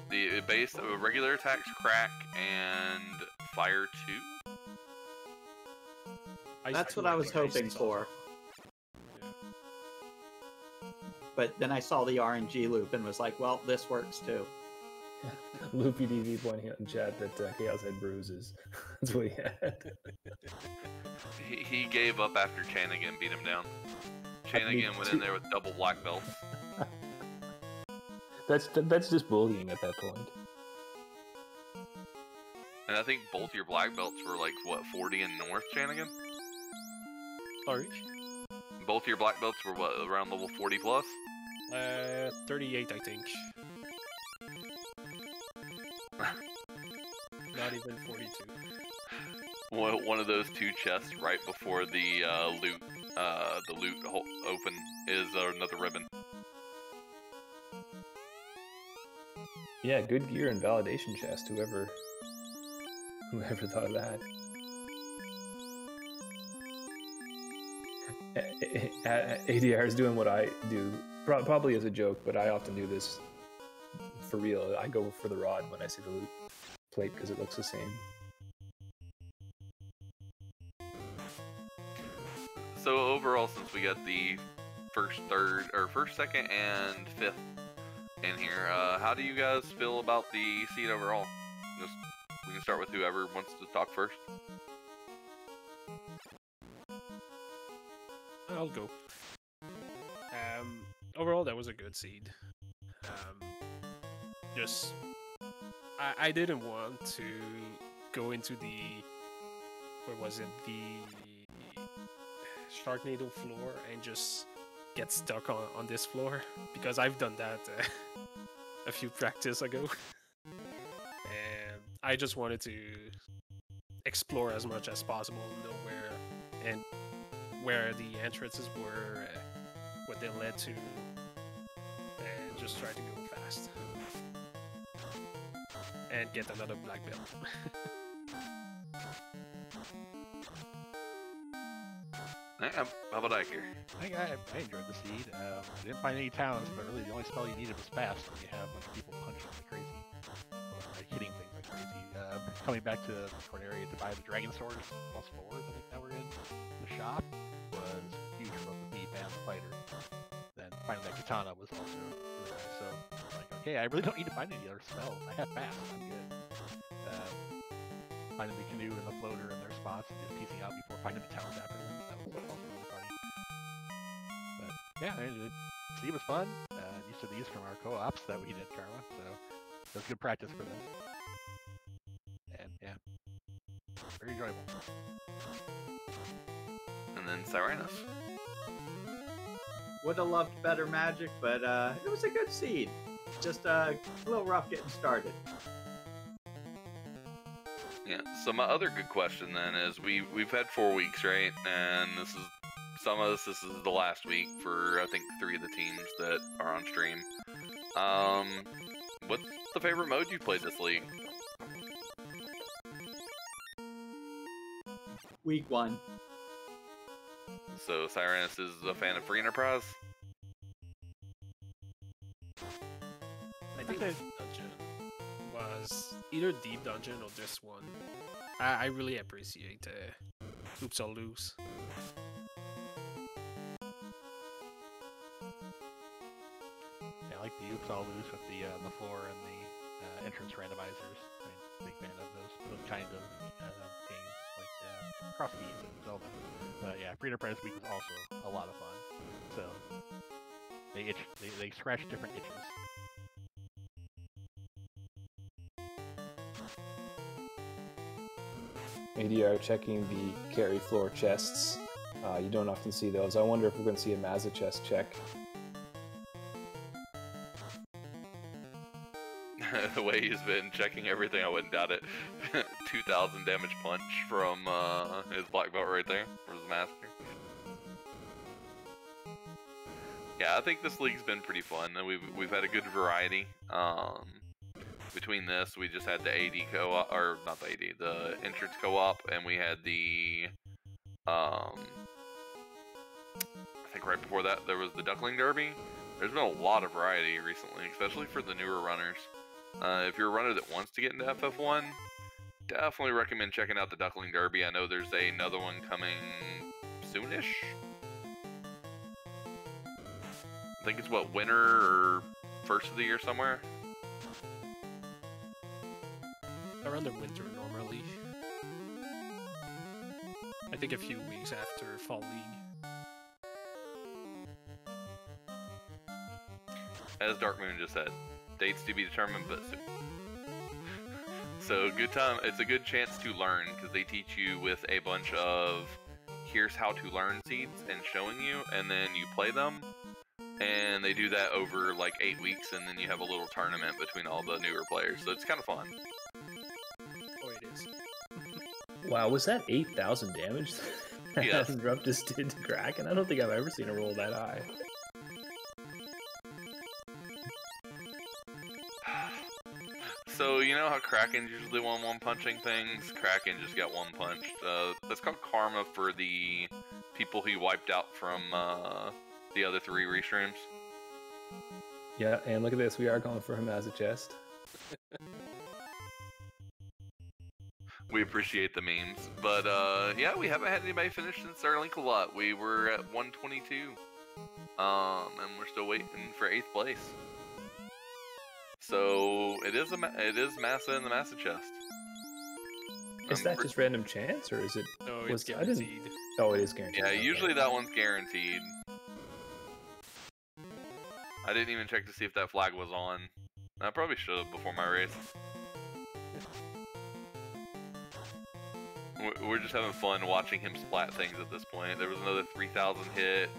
The base regular attacks crack and fire 2. That's what I was hoping for. Yeah. But then I saw the RNG loop and was like, well, this works too. Loopy DV pointing out in chat that Chaos had bruises. That's what he had. He gave up after Chanigan beat him down. Chanigan went in there with double black belts. That's just bullying at that point. And I think both your black belts were like, what, 40 and north, Chanigan? Sorry? Both your black belts were what, around level 40 plus? 38, I think. Not even 42. One of those two chests right before the loot open is another ribbon. Yeah, good gear and validation chest. Whoever thought of that? ADR is doing what I do, probably as a joke, but I often do this for real. I go for the rod when I see the loot plate because it looks the same. So overall, since we got the first, second, and fifth in here, how do you guys feel about the seed overall? We can start with whoever wants to talk first. I'll go. Overall, that was a good seed. I didn't want to go into the, where was it, the Sharknado floor and just get stuck on this floor, because I've done that a few practice ago. And I just wanted to explore as much as possible, know where the entrances were, what they led to, and just try to go fast and get another black belt. How about Iker? I enjoyed the seed. I didn't find any talents, but really the only spell you needed was fast when you have a bunch of people punching like crazy, or hitting things like crazy. Coming back to the court area to buy the dragon swords, +4s, I think that were in the shop, was huge for both the thief and the fighter. Then finding that katana was also really nice. So like, okay, I really don't need to find any other spells. I have fast. I'm good. Finding the canoe and the floater in their spots and just piecing out before finding the talents after them. That was also really funny. But yeah, it was fun. Used to these from our co-ops that we did, Carla. So it was good practice for this. And yeah, very enjoyable. And then Cyranus. Would have loved better magic, but it was a good seed. Just a little rough getting started. Yeah. So my other good question then is we've had 4 weeks, right? And this is the last week for I think 3 of the teams that are on stream. What's the favorite mode you played this league? Week 1. So Cyranus is a fan of Free Enterprise. I think the dungeon was either Deep Dungeon or this one. I really appreciate Oops or Lose. Yeah, I like the Oops All Loose with the floor and the entrance randomizers. Big fan of those kind of games, like Cross Beams and Zelda. But yeah, Free Enterprise Week was also a lot of fun. So they itch. They scratch different itches. ADR checking the carry floor chests. You don't often see those. I wonder if we're going to see a Mazza chest check. The way he's been checking everything, I wouldn't doubt it. 2,000 damage punch from his black belt right there, for his master. Yeah, I think this league's been pretty fun. We've had a good variety. Between this, we just had the AD co-op, or not the AD, the entrance co-op, and we had the I think right before that there was the Duckling Derby. There's been a lot of variety recently, especially for the newer runners. If you're a runner that wants to get into FF1, definitely recommend checking out the Duckling Derby. I know there's another one coming soonish. I think it's what, winter or first of the year somewhere. Around the winter normally. I think a few weeks after Fall League. As Dark Moon just said, dates to be determined, but soon. So good time. It's a good chance to learn because they teach you with a bunch of here's how to learn seeds and showing you, and then you play them. And they do that over like 8 weeks, and then you have a little tournament between all the newer players. So it's kind of fun. Oh, it is. Wow, was that 8,000 damage? Yes. Disruptus did to Kraken? I don't think I've ever seen a roll that high. So you know how Kraken's usually one punching things? Kraken just got one punched. That's called karma for the people he wiped out from the other 3 restreams. Yeah, and look at this. We are going for him as a chest. We appreciate the memes. But yeah, we haven't had anybody finish since our link a lot. We were at 122. And we're still waiting for 8th place. So it is Massa in the Massa chest. Is that just random chance, or is it? No, it's I didn't- guaranteed. Oh, it is guaranteed. Yeah, Okay. usually that one's guaranteed. I didn't even check to see if that flag was on. I probably should have before my race. We're just having fun watching him splat things at this point. There was another 3,000 hit.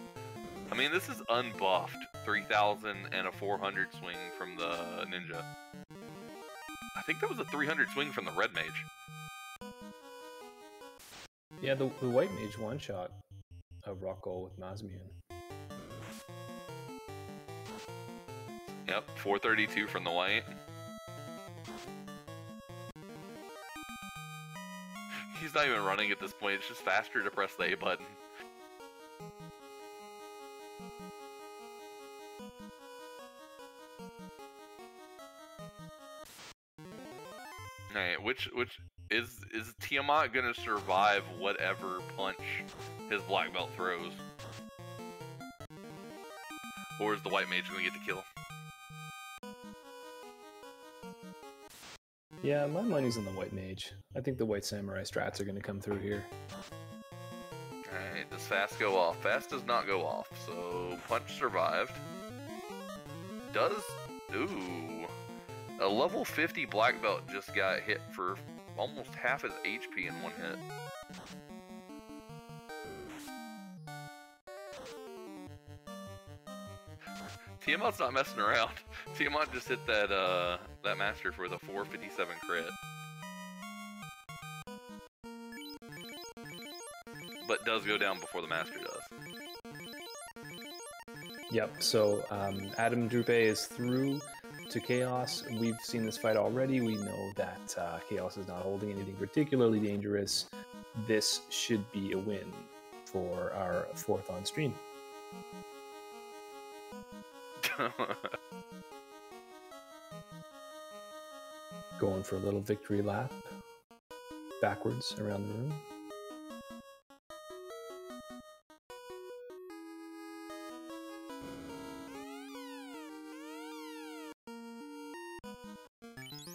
I mean, this is unbuffed. 3,000 and a 400 swing from the ninja. I think that was a 300 swing from the red mage. Yeah, the white mage one shot a Rocco with Mazmian. Yep, 432 from the white. He's not even running at this point, it's just faster to press the A button. Alright, which is Tiamat gonna survive whatever punch his black belt throws? Or is the white mage gonna get the kill? Yeah, my money's on the white mage. I think the white samurai strats are going to come through here. Alright, does fast go off? Fast does not go off, so punch survived. Does... Ooh. A level 50 black belt just got hit for almost half his HP in one hit. Tiamat's not messing around. Tiamat just hit that that master for the 457 crit. But does go down before the master does. Yep, so Adam Drupe is through to Chaos. We've seen this fight already. We know that Chaos is not holding anything particularly dangerous. This should be a win for our 4th on stream. Going for a little victory lap backwards around the room.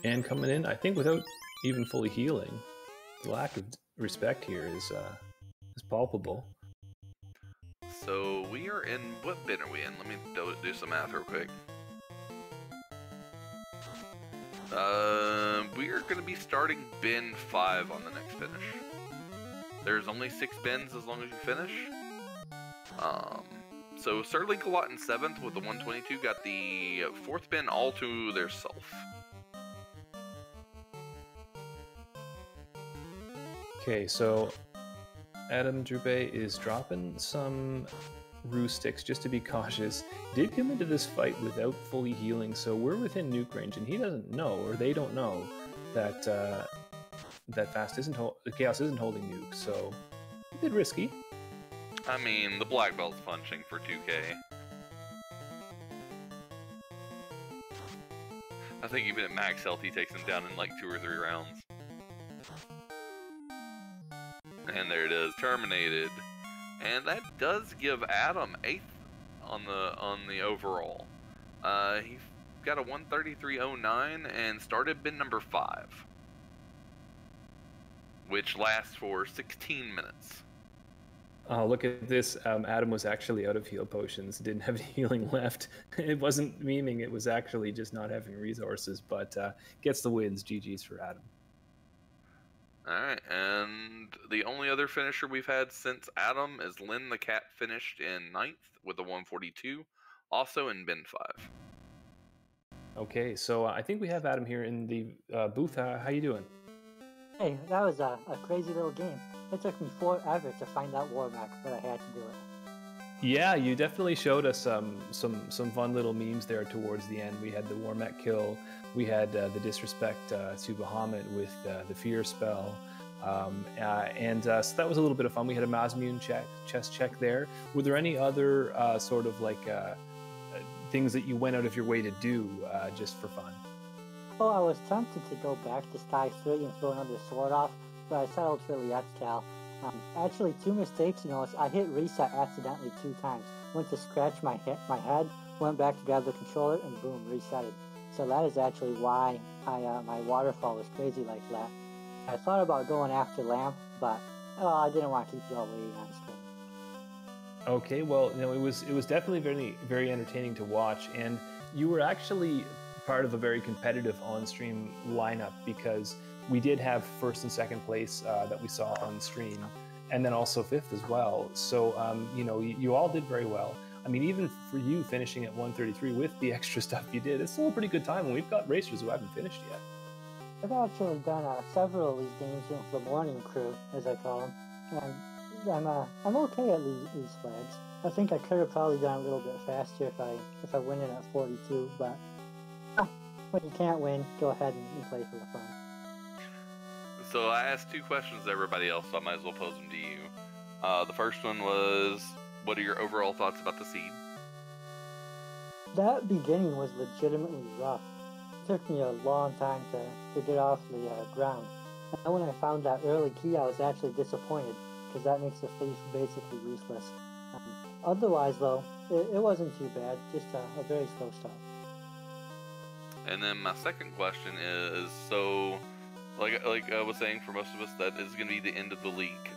And coming in, I think, without even fully healing. The lack of respect here is palpable. so we are in, what bin are we in? Let me do some math real quick. We are going to be starting bin 5 on the next finish. There's only 6 bins as long as you finish. So Surly Galot in 7th with the 122 got the 4th bin all to their self. Okay, so Adam Drupe is dropping some Rue sticks just to be cautious. Did come into this fight without fully healing, so we're within nuke range, and he doesn't know, or they don't know, that that Chaos isn't holding nuke, so a bit risky. I mean, the Black Belt's punching for 2k. I think even at max health, he takes him down in like 2 or 3 rounds. And there it is, terminated. And that does give Adam 8th on the overall. He got a 133.09 and started bin number 5, which lasts for 16 minutes. Oh, look at this. Adam was actually out of heal potions, didn't have any healing left. It wasn't memeing, it was actually just not having resources, but gets the wins. GG's for Adam. Alright, and the only other finisher we've had since Adam is Lynn the Cat, finished in 9th with a 142, also in bin 5. Okay, so I think we have Adam here in the booth. How you doing? Hey, that was a crazy little game. It took me forever to find that war mech, but I had to do it. Yeah, you definitely showed us some fun little memes there towards the end. We had the war mech kill, we had the disrespect to Bahamut with the fear spell, and so that was a little bit of fun. We had a Mazmune chest check there. Were there any other sort of like things that you went out of your way to do just for fun? Oh, I was tempted to go back to Sky 3 and throw another sword off, but I settled for Lietscal. Actually, 2 mistakes, you know, I hit reset accidentally 2 times. Went to scratch my head, went back to grab the controller, and boom, resetted. So that is actually why my waterfall was crazy like that. I thought about going after Lamp, but I didn't want to keep you all waiting on screen. Okay, well, you know, it was definitely very, very entertaining to watch, and you were actually part of a very competitive on-stream lineup, because we did have 1st and 2nd place that we saw on stream, and then also 5th as well. So, you know, you all did very well. I mean, even for you finishing at 133 with the extra stuff you did, it's still a pretty good time, and we've got racers who haven't finished yet. I've actually done several of these games with the morning crew, as I call them, and I'm okay at these flags. I think I could have probably done a little bit faster if I went in at 42, but when you can't win, go ahead and play for the fun. So I asked 2 questions to everybody else, so I might as well pose them to you. The first one was, what are your overall thoughts about the seed? That beginning was legitimately rough. It took me a long time to get off the ground. And when I found that early key, I was actually disappointed, because that makes the thief basically useless. Otherwise, though, it wasn't too bad, just a very slow start. And then my second question is, so, like I was saying, for most of us, that is going to be the end of the league.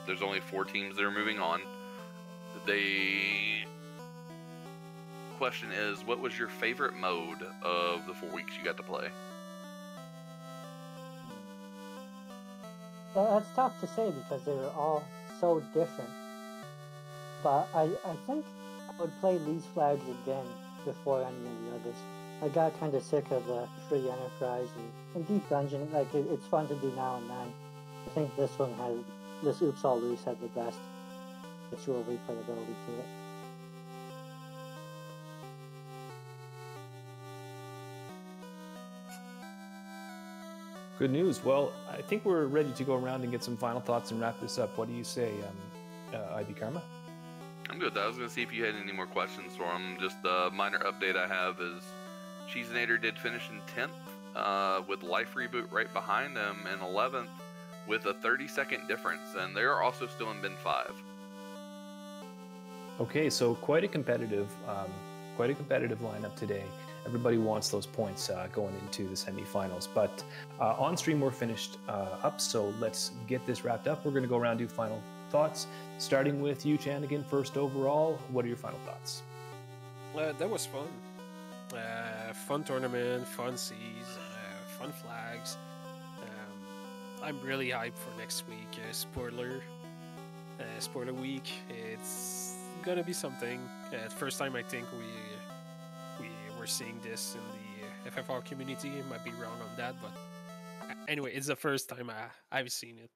There's only 4 teams that are moving on. The question is, what was your favorite mode of the 4 weeks you got to play? That's tough to say because they were all so different. But I think I would play these flags again before any of the others. I got kind of sick of the free enterprise and deep dungeon. Like it's fun to do now and then. I think this Oops All Loose had the best visual replayability to it. Good news. Well, I think we're ready to go around and get some final thoughts and wrap this up. What do you say, IB Karma? I'm good. I was going to see if you had any more questions for him. Just a minor update I have is Cheesenator did finish in 10th with Life Reboot right behind them in 11th with a 30-second difference, and they're also still in bin 5. Okay, so quite a competitive lineup today. Everybody wants those points going into the semifinals. But on stream we're finished up, so let's get this wrapped up. We're going to go around and do final thoughts. Starting with you, Chanigan, first overall, what are your final thoughts? That was fun. Fun tournament, fun seas, fun flags. I'm really hyped for next week. Spoiler week. It's gonna be something. First time I think we were seeing this in the FFR community. I might be wrong on that, but anyway, it's the first time I've seen it.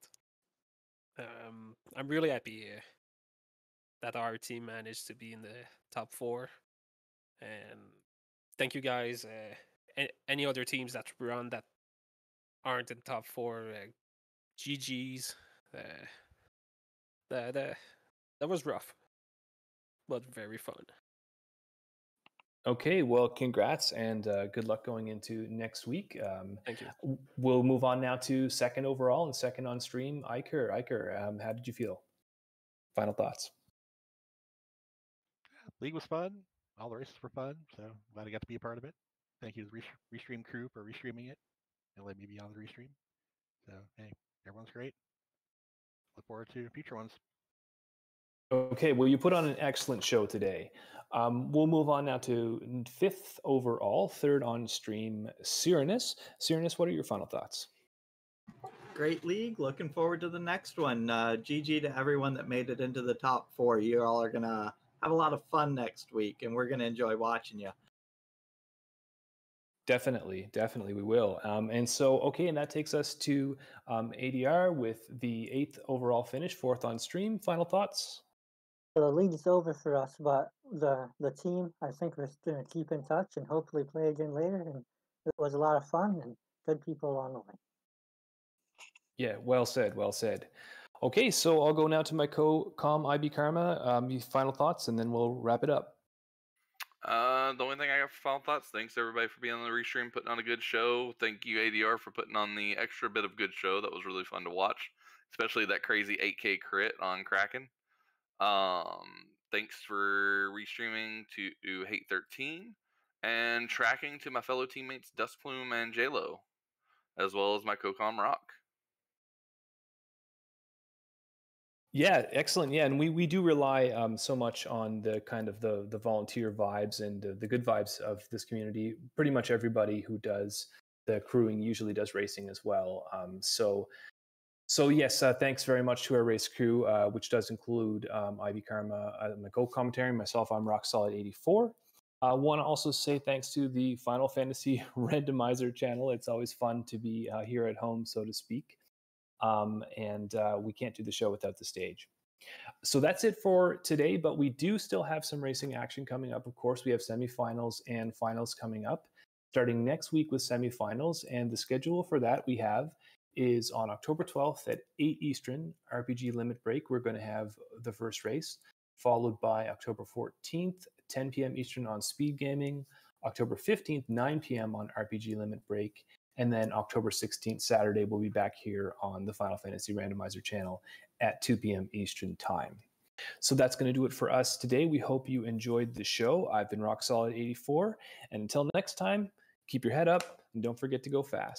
I'm really happy that our team managed to be in the top 4, and thank you guys. Any other teams that run that aren't in top 4, GGs. That was rough, but very fun. Okay, well, congrats and good luck going into next week. Thank you. We'll move on now to second overall and second on stream. Iker, how did you feel? Final thoughts? League was fun. All the races were fun. So glad I got to be a part of it. Thank you to the Restream crew for restreaming it and letting me be on the restream. So hey, everyone's great. Look forward to future ones. Okay, well, you put on an excellent show today. We'll move on now to 5th overall, 3rd on stream, Cyrinus. Cyrinus, what are your final thoughts? Great league. Looking forward to the next one. GG to everyone that made it into the top 4. You all are going to have a lot of fun next week, and we're going to enjoy watching you. Definitely, we will. And so, okay, and that takes us to ADR with the 8th overall finish, 4th on stream. Final thoughts? So the league is over for us, but the team, I think we're going to keep in touch and hopefully play again later. And it was a lot of fun and good people along the way. Yeah, well said, well said. Okay, so I'll go now to my co-com IB Karma. Final thoughts, and then we'll wrap it up. The only thing I got for final thoughts, thanks everybody for being on the restream, putting on a good show. Thank you, ADR, for putting on the extra bit of good show. That was really fun to watch, especially that crazy 8K crit on Kraken. Thanks for restreaming to Hate 13 and tracking to my fellow teammates Dustplume and JLo, as well as my co-com Rock. Yeah, excellent. Yeah, and we do rely so much on the kind of the volunteer vibes and the good vibes of this community. Pretty much everybody who does the crewing usually does racing as well. So yes, thanks very much to our race crew, which does include IB Karma, my co-commentary, myself. I'm Rock Solid 84. I want to also say thanks to the Final Fantasy Randomizer channel. It's always fun to be here at home, so to speak. And we can't do the show without the stage. So that's it for today, but we do still have some racing action coming up. Of course, we have semifinals and finals coming up, starting next week with semifinals. And the schedule for that we have is on October 12th at 8 Eastern, RPG Limit Break. We're going to have the first race, followed by October 14th, 10 p.m. Eastern on Speed Gaming, October 15th, 9 p.m. on RPG Limit Break, and then October 16th, Saturday, we'll be back here on the Final Fantasy Randomizer channel at 2 p.m. Eastern Time. So that's going to do it for us today. We hope you enjoyed the show. I've been Rock Solid 84, and until next time, keep your head up and don't forget to go fast.